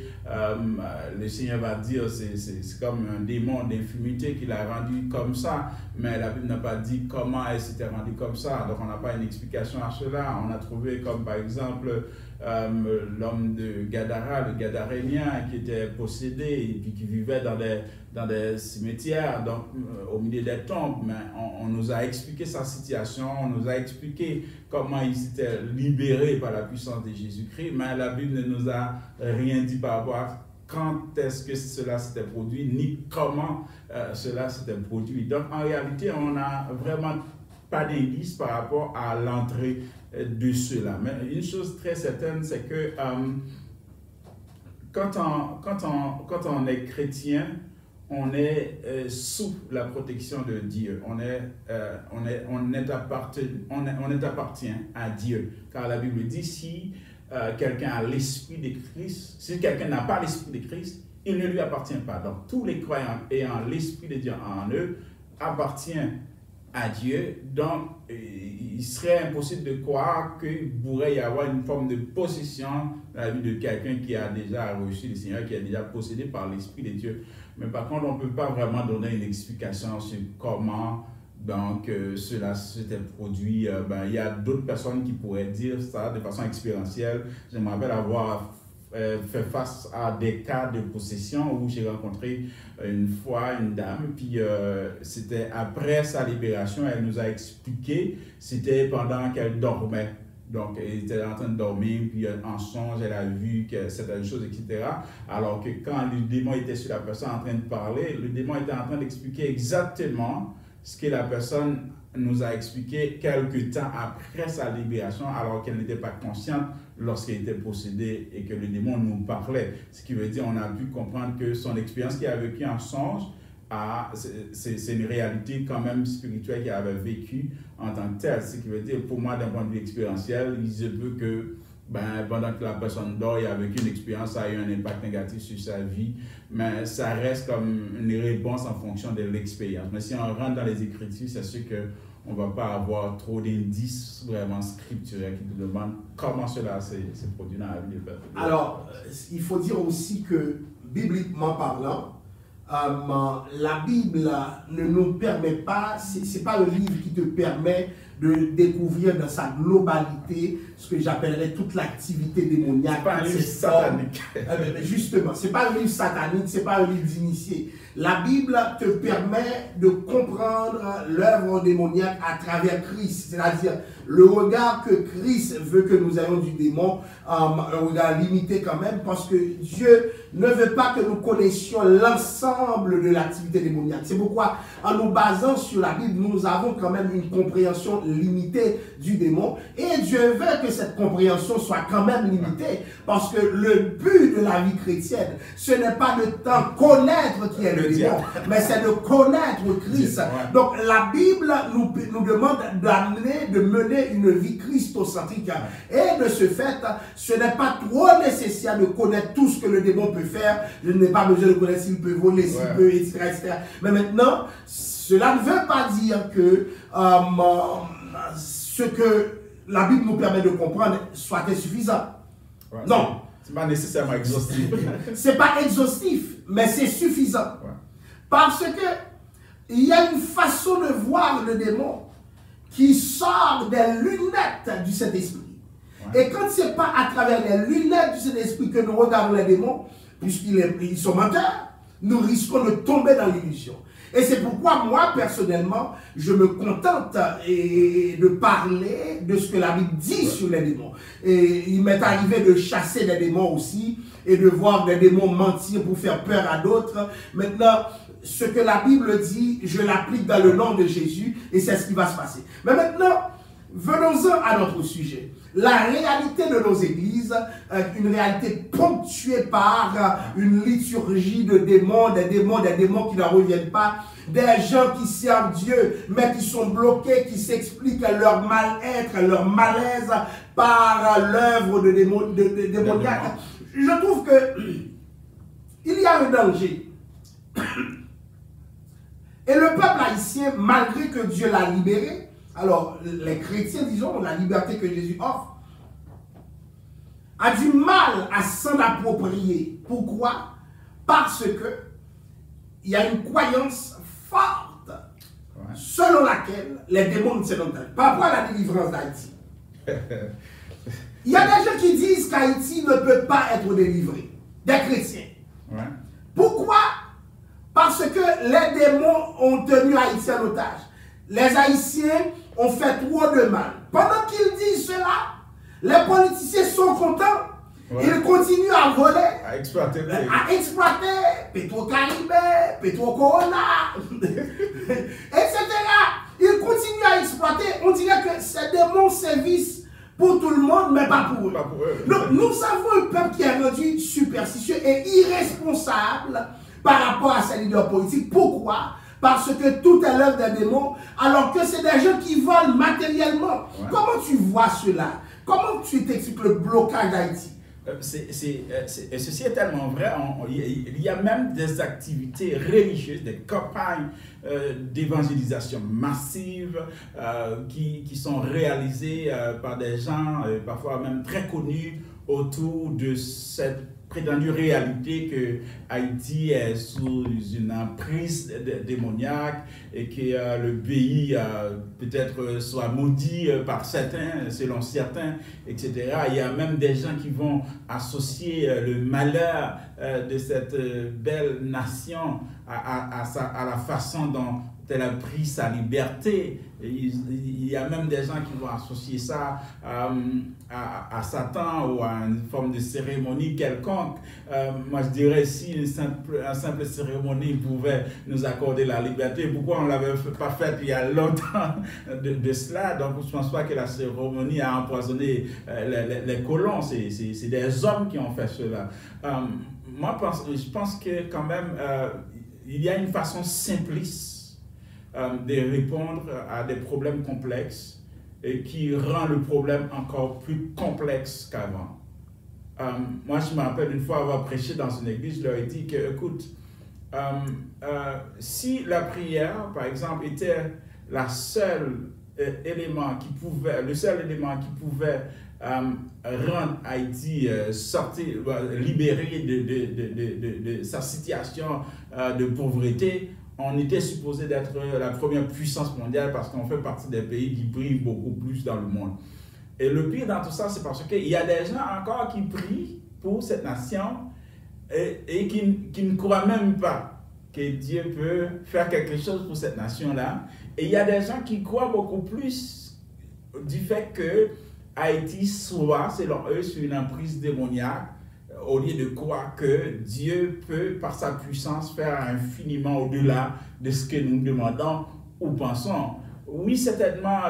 Le Seigneur va dire c'est comme un démon d'infimité qui l'a rendue comme ça. Mais la Bible n'a pas dit comment elle s'était rendue comme ça. Donc on n'a pas une explication à cela. On a trouvé comme par exemple l'homme de Gadara, le Gadarénien, qui était possédé et puis qui vivait dans des cimetières, donc au milieu des tombes. Mais on nous a expliqué sa situation, on nous a expliqué comment il s'était libéré par la puissance de Jésus-Christ, mais la Bible ne nous a rien dit par rapport à quand est-ce que cela s'était produit, ni comment cela s'était produit. Donc en réalité, on a vraiment pas d'indice par rapport à l'entrée de ceux-là. Mais une chose très certaine, c'est que quand on est chrétien, on est sous la protection de Dieu. On appartient à Dieu. Car la Bible dit, si quelqu'un a l'esprit de Christ, si quelqu'un n'a pas l'esprit de Christ, il ne lui appartient pas. Donc, tous les croyants ayant l'esprit de Dieu en eux appartiennent à Dieu. Donc, il serait impossible de croire qu'il pourrait y avoir une forme de possession dans la vie de quelqu'un qui a déjà reçu le Seigneur, qui est déjà possédé par l'Esprit de Dieu. Mais par contre, on ne peut pas vraiment donner une explication sur comment donc, cela s'était produit. Il y a d'autres personnes qui pourraient dire ça de façon expérientielle. Je me rappelle avoir fait face à des cas de possession où j'ai rencontré une fois une dame, puis c'était après sa libération, elle nous a expliqué, c'était pendant qu'elle dormait. Donc, elle était en train de dormir, puis en songe, elle a vu que certaines choses, etc. Alors que quand le démon était sur la personne en train de parler, le démon était en train d'expliquer exactement ce que la personne nous a expliqué quelques temps après sa libération, alors qu'elle n'était pas consciente lorsqu'elle était possédée et que le démon nous parlait. Ce qui veut dire qu'on a pu comprendre que son expérience qu'elle a vécue en songe, c'est une réalité quand même spirituelle qu'elle avait vécue en tant que telle. Ce qui veut dire, pour moi, d'un point de vue expérientiel, il se peut que pendant que la personne dort, il a vécu une expérience, ça a eu un impact négatif sur sa vie, mais ça reste comme une réponse en fonction de l'expérience. Mais si on rentre dans les Écritures, c'est sûr qu'on ne va pas avoir trop d'indices vraiment scripturaires qui nous demandent comment cela s'est produit dans la vie des personnes. Alors, il faut dire aussi que, bibliquement parlant, la Bible ne nous permet pas, ce n'est pas le livre qui te permet de découvrir dans sa globalité ce que j'appellerais toute l'activité démoniaque. C'est pas un livre satanique. Justement, ce n'est pas un livre satanique, ce n'est pas un livre d'initié. La Bible te permet de comprendre l'œuvre démoniaque à travers Christ, c'est-à-dire le regard que Christ veut que nous ayons du démon, un regard limité quand même, parce que Dieu ne veut pas que nous connaissions l'ensemble de l'activité démoniaque. C'est pourquoi, en nous basant sur la Bible, nous avons quand même une compréhension limitée du démon, et Dieu veut que cette compréhension soit quand même limitée, parce que le but de la vie chrétienne, ce n'est pas de tant connaître qui est le démon, mais c'est de connaître Christ. Donc la Bible nous demande de mener une vie christocentrique, et de ce fait, ce n'est pas trop nécessaire de connaître tout ce que le démon peut faire. Je n'ai pas besoin de connaître s'il peut voler, s'il peut, etc., etc. Mais maintenant, cela ne veut pas dire que ce que la Bible nous permet de comprendre soit insuffisant. Non. C'est pas nécessairement exhaustif. C'est pas exhaustif, mais c'est suffisant. Parce que il y a une façon de voir le démon qui sort des lunettes du Saint-Esprit. Et quand ce n'est pas à travers les lunettes du Saint-Esprit que nous regardons les démons, puisqu'ils sont menteurs, nous risquons de tomber dans l'illusion. Et c'est pourquoi moi, personnellement, je me contente de parler de ce que la Bible dit sur les démons. Et il m'est arrivé de chasser des démons aussi, et de voir des démons mentir pour faire peur à d'autres. Maintenant, ce que la Bible dit, je l'applique dans le nom de Jésus, et c'est ce qui va se passer. Mais maintenant, venons-en à notre sujet. La réalité de nos églises, une réalité ponctuée par une liturgie de démons, des démons qui ne reviennent pas, des gens qui servent Dieu, mais qui sont bloqués, qui s'expliquent leur mal-être, leur malaise par l'œuvre de démoniaque. Je trouve que il y a un danger. Et le peuple haïtien, malgré que Dieu l'a libéré, alors les chrétiens, disons, la liberté que Jésus offre, a du mal à s'en approprier. Pourquoi? Parce que il y a une croyance forte selon laquelle les démons ne se donnent pas. Par rapport à la délivrance d'Haïti. Il y a des gens qui disent qu'Haïti ne peut pas être délivré. Des chrétiens. Pourquoi? Parce que les démons ont tenu Haïti en otage. Les Haïtiens ont fait trop de mal. Pendant qu'ils disent cela, les politiciens sont contents. Ils continuent à voler, à exploiter Petro-Caribé, Petro-Corona, etc. Ils continuent à exploiter exploiter, on dirait que ces démons servissent pour tout le monde, mais pas pour eux. Donc, nous avons un peuple qui est rendu superstitieux et irresponsable par rapport à ses leaders politiques. Pourquoi? Parce que tout est l'œuvre des démons, alors que c'est des gens qui volent matériellement. Ouais. Comment tu vois cela? Comment tu t'expliques le blocage d'Haïti? Ceci est tellement vrai. Il y a même des activités religieuses, des campagnes d'évangélisation massive qui sont réalisées par des gens, parfois même très connus, autour de cette prétendue réalité que Haïti est sous une emprise démoniaque et que le pays peut-être soit maudit par certains, selon certains, etc. Il y a même des gens qui vont associer le malheur de cette belle nation à la façon dont elle a pris sa liberté. Il y a même des gens qui vont associer ça à Satan ou à une forme de cérémonie quelconque. Moi, je dirais, si une simple cérémonie pouvait nous accorder la liberté, pourquoi on ne l'avait pas faite il y a longtemps de cela? Donc, je ne pense pas que la cérémonie a empoisonné les colons. C'est des hommes qui ont fait cela. Moi, je pense que quand même, il y a une façon simpliste de répondre à des problèmes complexes et qui rend le problème encore plus complexe qu'avant. Moi, je me rappelle une fois avoir prêché dans une église, je leur ai dit que, écoute, si la prière, par exemple, était le seul élément qui pouvait rendre Haïti libéré de sa situation de pauvreté, on était supposé d'être la première puissance mondiale parce qu'on fait partie des pays qui prient beaucoup plus dans le monde. Et le pire dans tout ça, c'est parce qu'il y a des gens encore qui prient pour cette nation et qui ne croient même pas que Dieu peut faire quelque chose pour cette nation-là. Et il y a des gens qui croient beaucoup plus du fait que Haïti soit, selon eux, sur une emprise démoniaque, au lieu de croire que Dieu peut, par sa puissance, faire infiniment au-delà de ce que nous demandons ou pensons. Oui, certainement,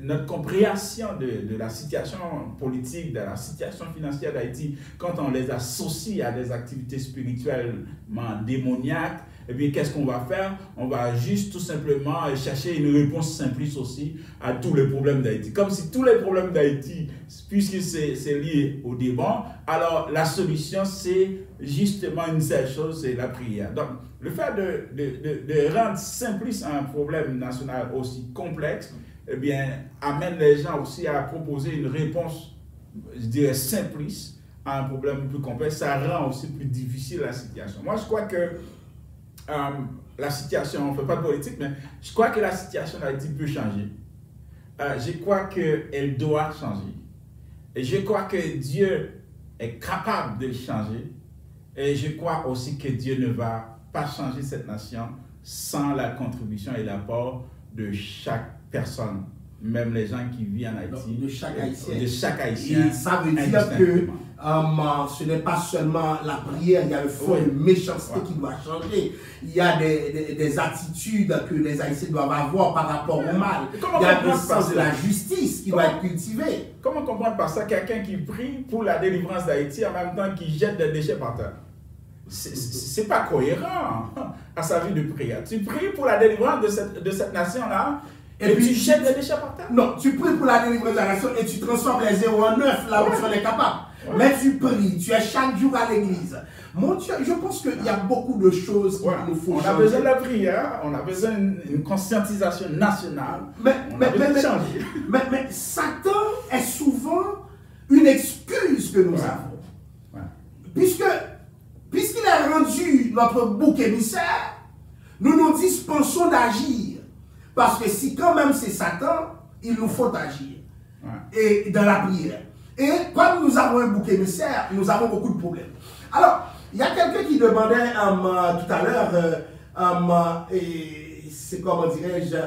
notre compréhension de la situation politique, de la situation financière d'Haïti, quand on les associe à des activités spirituellement démoniaques, eh bien, qu'est-ce qu'on va faire? On va juste tout simplement chercher une réponse simpliste aussi à tous les problèmes d'Haïti. Comme si tous les problèmes d'Haïti, puisque c'est lié au démon, alors la solution, c'est justement une seule chose, c'est la prière. Donc, le fait de rendre simpliste un problème national aussi complexe, eh bien, amène les gens aussi à proposer une réponse, je dirais, simpliste à un problème plus complexe. Ça rend aussi plus difficile la situation. Moi, je crois que la situation, on ne fait pas de politique, mais je crois que la situation d'Haïti peut changer. Je crois qu'elle doit changer. Et je crois que Dieu est capable de changer. Et je crois aussi que Dieu ne va pas changer cette nation sans la contribution et l'apport de chaque personne, même les gens qui vivent en Haïti. De chaque Haïtien. De chaque Haïtien. Et ça veut dire que ce n'est pas seulement la prière, il y a le fond de méchanceté qui doit changer. Il y a des attitudes que les Haïtiens doivent avoir par rapport au mal. Il y a le sens de la justice qui doit être cultivé. Comment comprendre par ça quelqu'un qui prie pour la délivrance d'Haïti en même temps qu'il jette des déchets par terre? C'est pas cohérent à sa vie de prière. Tu pries pour la délivrance de cette nation-là, et puis tu jettes des déchets par terre? Non, tu pries pour la délivrance de la nation et tu transformes les 0 en 9 là où tu en es capable. Mais tu pries, tu es chaque jour à l'église. Mon Dieu, je pense qu'il y a beaucoup de choses qu'il nous faut changer. On a besoin de la prière, on a besoin d'une conscientisation nationale. Mais Satan est souvent une excuse que nous avons. Puisqu'il a rendu notre bouc émissaire, nous nous dispensons d'agir. Parce que si quand même c'est Satan, il nous faut agir. Et dans la prière. Et comme nous avons un bouc émissaire, nous avons beaucoup de problèmes. Alors, il y a quelqu'un qui demandait tout à l'heure, c'est comment dirais-je,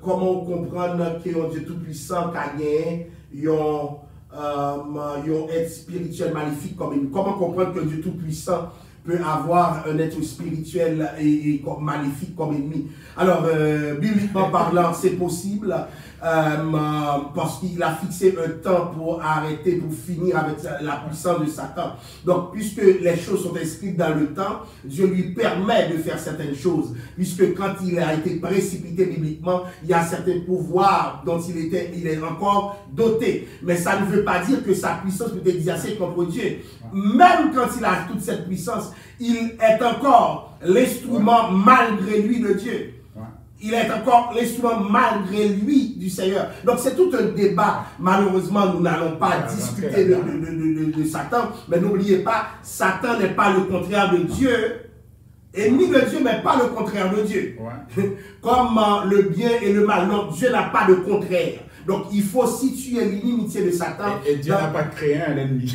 comment comprendre qu'un Dieu tout-puissant qui a gagné, un être spirituel maléfique comme une. Comment comprendre que Dieu tout-puissant peut avoir un être spirituel et maléfique comme ennemi. Alors, bibliquement parlant, c'est possible parce qu'il a fixé un temps pour arrêter, pour finir avec la puissance de Satan. Donc, puisque les choses sont inscrites dans le temps, Dieu lui permet de faire certaines choses. Puisque quand il a été précipité bibliquement, il y a certains pouvoirs dont il est encore doté. Mais ça ne veut pas dire que sa puissance peut exercer contre Dieu. Même quand il a toute cette puissance, il est encore l'instrument malgré lui de Dieu. Il est encore l'instrument malgré lui du Seigneur. Donc c'est tout un débat. Malheureusement, nous n'allons pas discuter de Satan. Mais n'oubliez pas, Satan n'est pas le contraire de Dieu. Ennemi de Dieu, mais pas le contraire de Dieu. Comme le bien et le mal. Non, Dieu n'a pas de contraire. Donc, il faut situer l'inimitié de Satan. Et Dieu n'a pas créé un ennemi.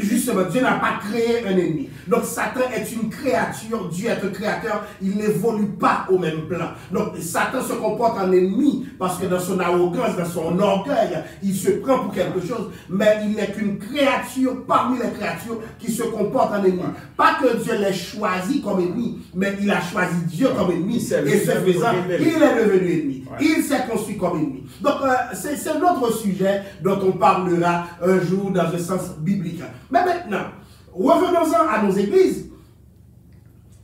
Justement, Dieu n'a pas créé un ennemi. Donc, Satan est une créature, Dieu est un créateur, il n'évolue pas au même plan. Donc, Satan se comporte en ennemi parce que dans son arrogance, dans son orgueil, il se prend pour quelque chose, mais il n'est qu'une créature parmi les créatures qui se comportent en ennemi. Pas que Dieu l'ait choisi comme ennemi, mais il a choisi Dieu comme ennemi. Et ce faisant, il est devenu ennemi. Il s'est construit comme ennemi. Donc, c'est un autre sujet dont on parlera un jour dans un sens biblique. Mais maintenant, revenons-en à nos églises.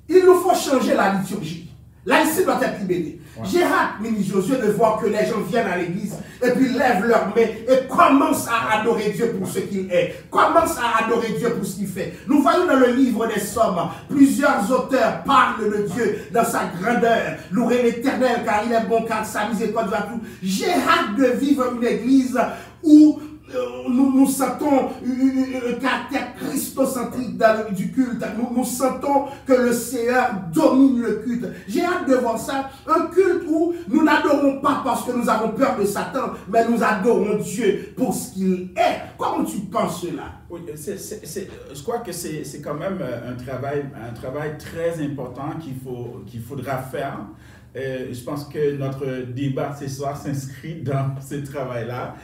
Il nous faut changer la liturgie. Là, ici doit être libéré. J'ai hâte, ministre Josué, de voir que les gens viennent à l'église et puis lèvent leurs mains et commencent à adorer Dieu pour ce qu'il est. Commencent à adorer Dieu pour ce qu'il fait. Nous voyons dans le livre des Psaumes, plusieurs auteurs parlent de Dieu dans sa grandeur. Louez l'Éternel car il est bon, car sa miséricorde va tout. J'ai hâte de vivre une église où nous sentons un caractère christocentrique du culte. Nous sentons que le Seigneur domine le culte. J'ai hâte de voir ça. Un culte où nous n'adorons pas parce que nous avons peur de Satan, mais nous adorons Dieu pour ce qu'il est. Comment tu penses cela? Oui, je crois que c'est quand même un travail très important qu'il faudra faire. Je pense que notre débat ce soir s'inscrit dans ce travail-là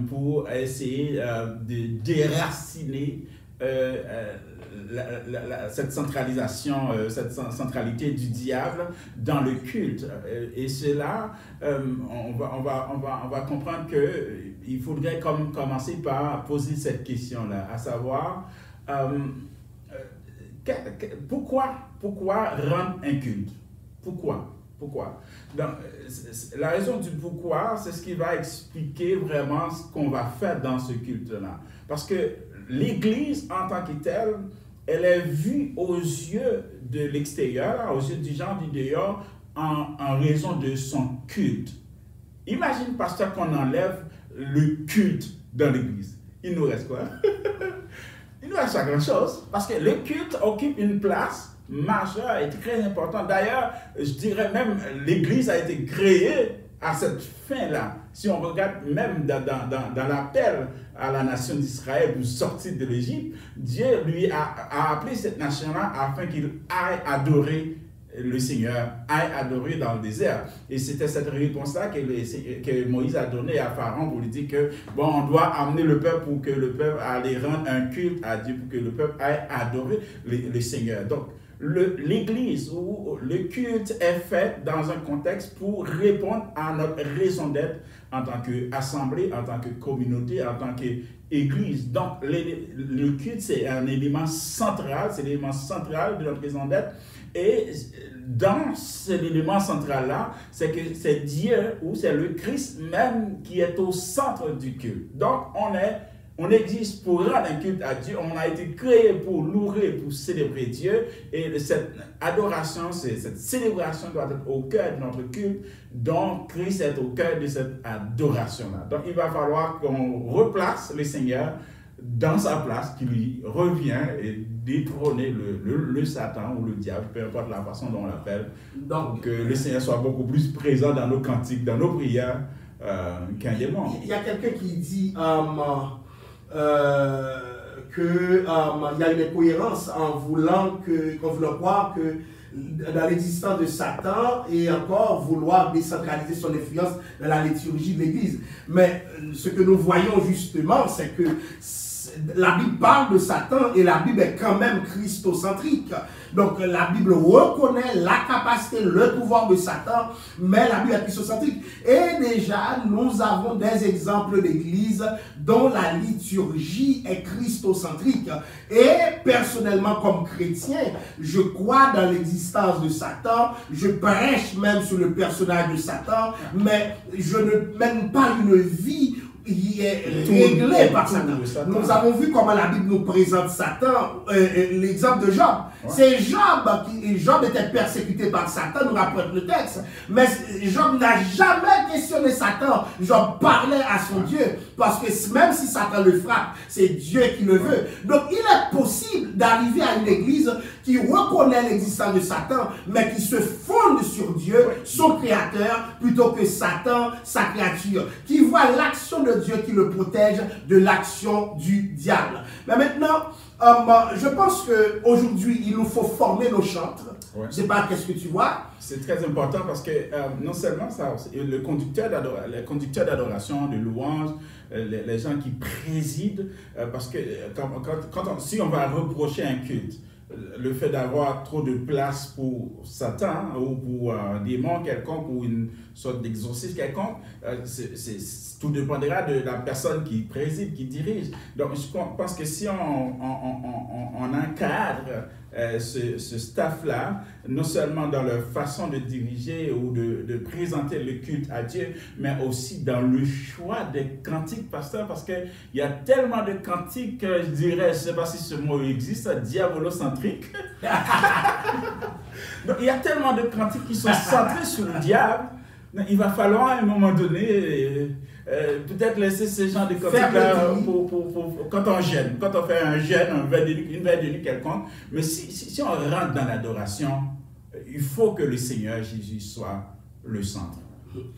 pour essayer de déraciner cette centralisation, cette centralité du diable dans le culte. Et cela, on va comprendre qu'il faudrait commencer par poser cette question-là, à savoir pourquoi rendre un culte? Pourquoi? Donc, la raison du pourquoi, c'est ce qui va expliquer vraiment ce qu'on va faire dans ce culte-là. Parce que l'Église, en tant que telle, elle est vue aux yeux de l'extérieur, aux yeux du gens du dehors, en raison de son culte. Imagine, pasteur, qu'on enlève le culte dans l'Église. Il nous reste quoi? Il nous reste pas grand-chose. Parce que le culte occupe une place majeur et très important. D'ailleurs, je dirais même l'Église a été créée à cette fin-là. Si on regarde même dans l'appel à la nation d'Israël pour sortir de l'Égypte, Dieu lui a appelé cette nation-là afin qu'il aille adorer le Seigneur, aille adorer dans le désert. Et c'était cette réponse-là que Moïse a donnée à Pharaon pour lui dire que, bon, on doit amener le peuple pour que le peuple aille rendre un culte à Dieu, pour que le peuple aille adorer le Seigneur. Donc, l'Église ou le culte est fait dans un contexte pour répondre à notre raison d'être en tant qu'assemblée, en tant que communauté, en tant qu'Église. Donc, le culte, c'est un élément central, c'est l'élément central de notre raison d'être. Et dans cet élément central-là, c'est que c'est Dieu ou c'est le Christ même qui est au centre du culte. Donc, on existe pour rendre un culte à Dieu. On a été créé pour louer, pour célébrer Dieu. Et cette adoration, cette célébration doit être au cœur de notre culte. Donc, Christ est au cœur de cette adoration-là. Donc, il va falloir qu'on replace le Seigneur dans sa place, qui lui revient, et détrôner le Satan ou le diable, peu importe la façon dont on l'appelle. Donc, que le Seigneur soit beaucoup plus présent dans nos cantiques, dans nos prières, qu'un démon. Il y a quelqu'un qui dit qu'il y a une incohérence en voulant croire que dans l'existence de Satan et encore vouloir décentraliser son influence dans la liturgie de l'Église. Mais ce que nous voyons justement, c'est que la Bible parle de Satan et la Bible est quand même christocentrique. Donc la Bible reconnaît la capacité, le pouvoir de Satan, mais la Bible est christocentrique. Et déjà, nous avons des exemples d'églises dont la liturgie est christocentrique. Et personnellement, comme chrétien, je crois dans l'existence de Satan, je prêche même sur le personnage de Satan, mais je ne mène pas une vie qui est réglé par Satan. Nous avons vu comment la Bible nous présente Satan, l'exemple de Job. Ouais. C'est Job était persécuté par Satan, nous rapporte le texte. Mais Job n'a jamais questionné Satan. Job parlait à son Dieu. Parce que même si Satan le frappe, c'est Dieu qui le veut. Donc il est possible d'arriver à une église qui reconnaît l'existence de Satan, mais qui se fonde sur Dieu, son créateur, plutôt que Satan, sa créature. Qui voit l'action de Dieu qui le protège de l'action du diable. Mais maintenant, je pense qu'aujourd'hui, il nous faut former nos chantres. Ouais. Je ne sais pas qu'est-ce que tu vois. C'est très important parce que non seulement ça, le conducteur d'adoration, de louange, les gens qui président, parce que si on va reprocher un culte, le fait d'avoir trop de place pour Satan ou pour un démon quelconque ou une sorte d'exorcisme quelconque, tout dépendra de la personne qui préside, qui dirige. Donc je pense que si on encadre ce staff-là, non seulement dans leur façon de diriger ou de présenter le culte à Dieu, mais aussi dans le choix des cantiques, pasteur, parce qu'il y a tellement de cantiques, je dirais, je ne sais pas si ce mot existe, diabolocentriques. Donc, il y a tellement de cantiques qui sont centrés sur le diable. Il va falloir à un moment donné peut-être laisser ces gens de cantiques-là quand on gêne, quand on fait un jeûne, une veille de nuit quelconque. Mais si on rentre dans l'adoration, il faut que le Seigneur Jésus soit le centre.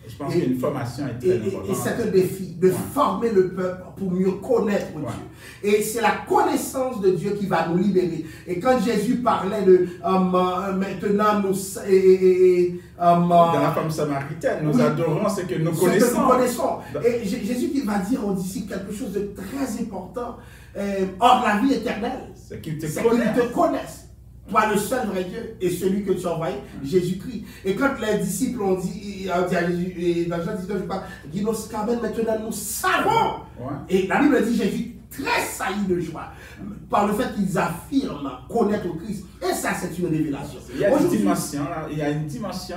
Je pense qu'une formation est très importante. Et c'est un défi de former le peuple pour mieux connaître Dieu. Et c'est la connaissance de Dieu qui va nous libérer. Et quand Jésus parlait de maintenant nous... dans la femme samaritaine, nous adorons ce que nous connaissons. Ce que nous connaissons. Et Jésus qui va dire aux disciples quelque chose de très important. Or, la vie éternelle, c'est qu'ils te connaissent. Toi, le seul vrai Dieu, et celui que tu as envoyé, Jésus-Christ. Et quand les disciples ont dit à Jésus, et dans Jean 19, je parle, Guinos Carmen, maintenant nous savons. Et la Bible dit, Jésus tressaillit de joie par le fait qu'ils affirment connaître le Christ. Et ça, c'est une révélation. Il y a une dimension,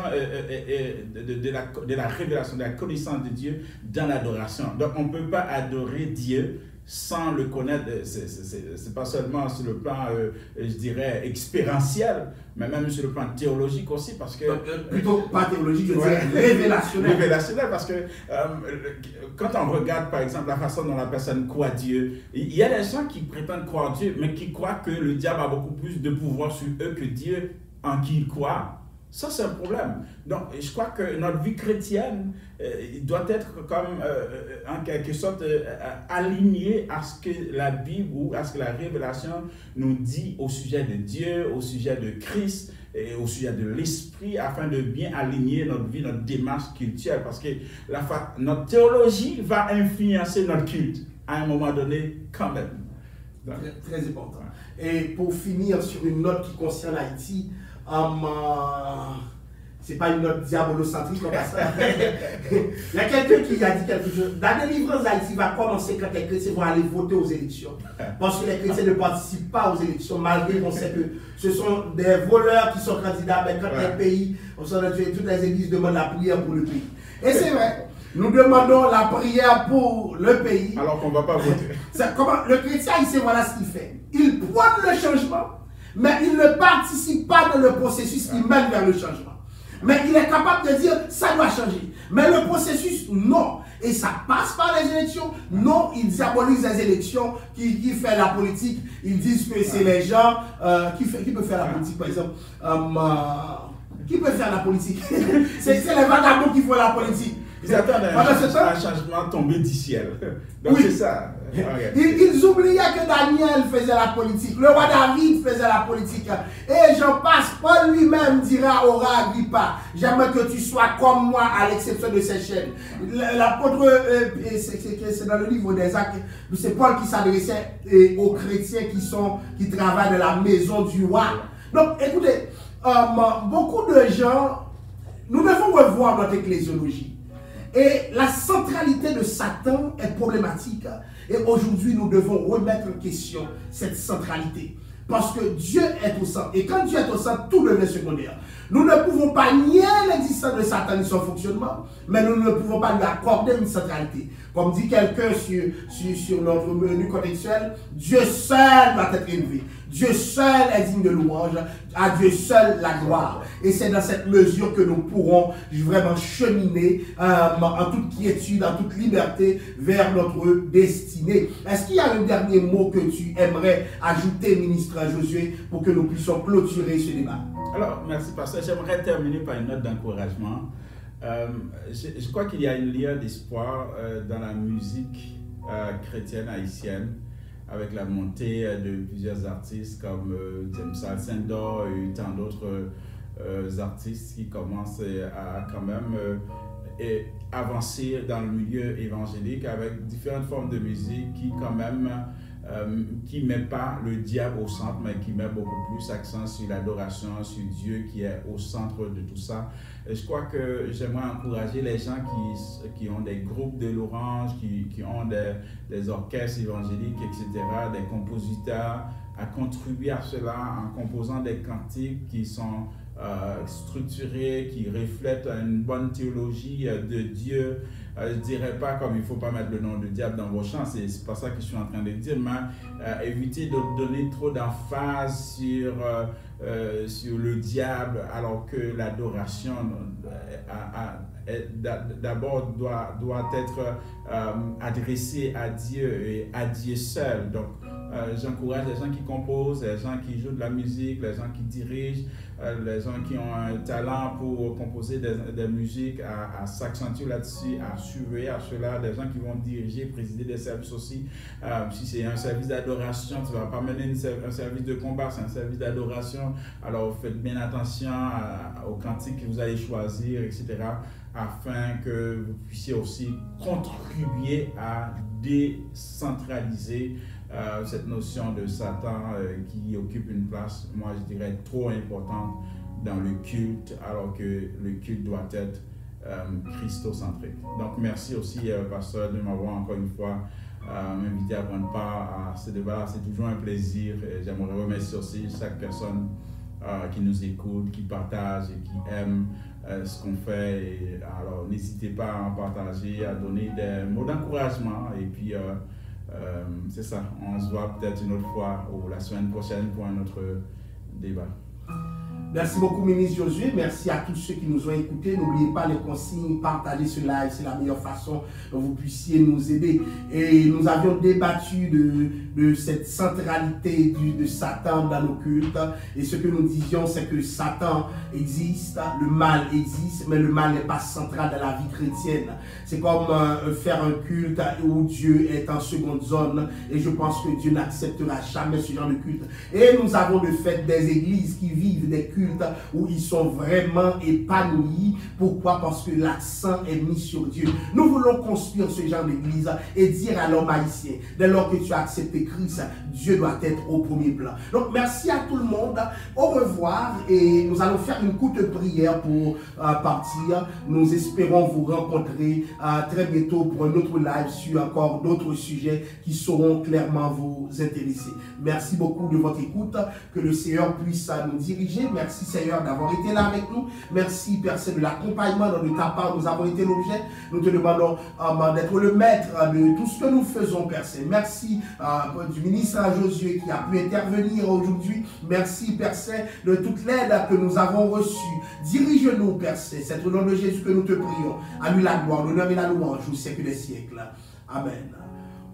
de la révélation, de la connaissance de Dieu dans l'adoration. Donc, on ne peut pas adorer Dieu sans le connaître. C'est pas seulement sur le plan, je dirais, expérientiel, mais même sur le plan théologique aussi, parce que... plutôt pas théologique, je dirais révélationnel. Révélationnel, parce que quand on regarde, par exemple, la façon dont la personne croit Dieu, il y a des gens qui prétendent croire Dieu, mais qui croient que le diable a beaucoup plus de pouvoir sur eux que Dieu en qui ils croient. Ça, c'est un problème. Donc, je crois que notre vie chrétienne doit être comme, en quelque sorte, alignée à ce que la Bible ou à ce que la révélation nous dit au sujet de Dieu, au sujet de Christ et au sujet de l'Esprit, afin de bien aligner notre vie, notre démarche culturelle. Parce que notre théologie va influencer notre culte à un moment donné, quand même. Donc, très important. Et pour finir sur une note qui concerne Haïti, c'est pas une note diabolocentrique comme ça. Il y a quelqu'un qui a dit quelque chose. La délivrance d'Haïti va commencer quand les chrétiens vont aller voter aux élections. Parce que les chrétiens ne participent pas aux élections, malgré qu'on sait que ce sont des voleurs qui sont candidats. Mais quand les pays, toutes les églises demandent la prière pour le pays. Et c'est vrai. Nous demandons la prière pour le pays. Alors qu'on ne va pas voter. Le chrétien haïtien, voilà ce qu'il fait. Il prône le changement, mais il ne participe pas dans le processus qui mène vers le changement. Mais il est capable de dire, ça doit changer. Mais le processus, non. Et ça passe par les élections. Non, ils diabolisent les élections. Qui fait la politique? Ils disent que c'est les gens... qui peut faire la politique, par exemple? Qui peut faire la politique? C'est les vagabonds qui font la politique. Ils attendent un changement tombé du ciel. Donc c'est ça. Ils oubliaient que Daniel faisait la politique, le roi David faisait la politique. Et j'en passe, Paul lui-même dira au roi Agrippa, j'aimerais que tu sois comme moi à l'exception de ces chaînes. L'apôtre, c'est dans le livre des Actes, c'est Paul qui s'adressait aux chrétiens qui travaillent dans la maison du roi. Donc écoutez, beaucoup de gens, nous devons revoir notre ecclésiologie. Et la centralité de Satan est problématique. Et aujourd'hui, nous devons remettre en question cette centralité. Parce que Dieu est au centre. Et quand Dieu est au centre, tout devient secondaire. Nous ne pouvons pas nier l'existence de Satan et son fonctionnement, mais nous ne pouvons pas lui accorder une centralité. Comme dit quelqu'un sur notre menu contextuel, Dieu seul doit être élevé. Dieu seul est digne de louange. À Dieu seul la gloire. Et c'est dans cette mesure que nous pourrons vraiment cheminer en toute quiétude, en toute liberté vers notre destinée. Est-ce qu'il y a un dernier mot que tu aimerais ajouter, ministre Josué, pour que nous puissions clôturer ce débat? Alors, merci pasteur. J'aimerais terminer par une note d'encouragement. Je crois qu'il y a une lueur d'espoir dans la musique chrétienne haïtienne, avec la montée de plusieurs artistes comme James Alcindor et tant d'autres artistes qui commencent à quand même avancer dans le milieu évangélique avec différentes formes de musique qui quand même qui ne met pas le diable au centre, mais qui met beaucoup plus accent sur l'adoration, sur Dieu qui est au centre de tout ça. Et je crois que j'aimerais encourager les gens qui ont des groupes de louanges, qui ont des orchestres évangéliques, etc., des compositeurs, à contribuer à cela en composant des cantiques qui sont structurés, qui reflètent une bonne théologie de Dieu. Je ne dirais pas comme il ne faut pas mettre le nom de diable dans vos chants, c'est pas ça que je suis en train de dire, mais éviter de donner trop d'emphase sur le diable, alors que l'adoration d'abord doit être adressée à Dieu et à Dieu seul. Donc, j'encourage les gens qui composent, les gens qui jouent de la musique, les gens qui dirigent, les gens qui ont un talent pour composer des musiques, à s'accentuer là-dessus, à surveiller à cela, des gens qui vont diriger, présider des services aussi. Si c'est un service d'adoration, tu ne vas pas mener un service de combat, c'est un service d'adoration. Alors faites bien attention aux cantiques que vous allez choisir, etc., afin que vous puissiez aussi contribuer à décentraliser cette notion de Satan qui occupe une place, moi je dirais, trop importante dans le culte, alors que le culte doit être christocentrique. Donc merci aussi, pasteur, de m'avoir encore une fois m'invité à prendre part à ce débat. C'est toujours un plaisir. J'aimerais remercier aussi chaque personne qui nous écoute, qui partage et qui aime ce qu'on fait. Et, alors n'hésitez pas à en partager, à donner des mots d'encouragement. Et puis c'est ça, on se voit peut-être une autre fois ou la semaine prochaine pour un autre débat. Merci beaucoup, ministre Josué. Merci à tous ceux qui nous ont écoutés. N'oubliez pas les consignes, partagez ce live, c'est la meilleure façon dont vous puissiez nous aider. Et nous avions débattu de cette centralité de Satan dans nos cultes. Et ce que nous disions, c'est que Satan existe, le mal existe, mais le mal n'est pas central dans la vie chrétienne. C'est comme faire un culte où Dieu est en seconde zone. Et je pense que Dieu n'acceptera jamais ce genre de culte. Et nous avons de fait des églises qui vivent des cultes où ils sont vraiment épanouis. Pourquoi? Parce que l'accent est mis sur Dieu. Nous voulons construire ce genre d'église et dire à l'homme haïtien, dès lors que tu as accepté Christ, Dieu doit être au premier plan. Donc merci à tout le monde. Au revoir et nous allons faire une courte prière pour partir. Nous espérons vous rencontrer très bientôt pour un autre live sur encore d'autres sujets qui sauront clairement vous intéresser. Merci beaucoup de votre écoute. Que le Seigneur puisse nous diriger. Merci Seigneur d'avoir été là avec nous. Merci Père Saint de l'accompagnement dont de ta part nous avons été l'objet. Nous te demandons d'être le maître de tout ce que nous faisons Père Saint. Merci du ministre Josué qui a pu intervenir aujourd'hui. Merci Père Saint de toute l'aide que nous avons reçue. Dirige-nous Père Saint. C'est au nom de Jésus que nous te prions. À lui la gloire, l'honneur et la louange au siècle des siècles. Amen.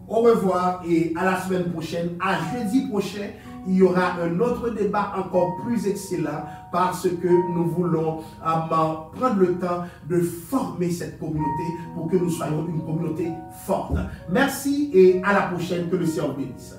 Au revoir et à la semaine prochaine, à jeudi prochain. il y aura un autre débat encore plus excellent parce que nous voulons prendre le temps de former cette communauté pour que nous soyons une communauté forte. Merci et à la prochaine. Que le Seigneur bénisse.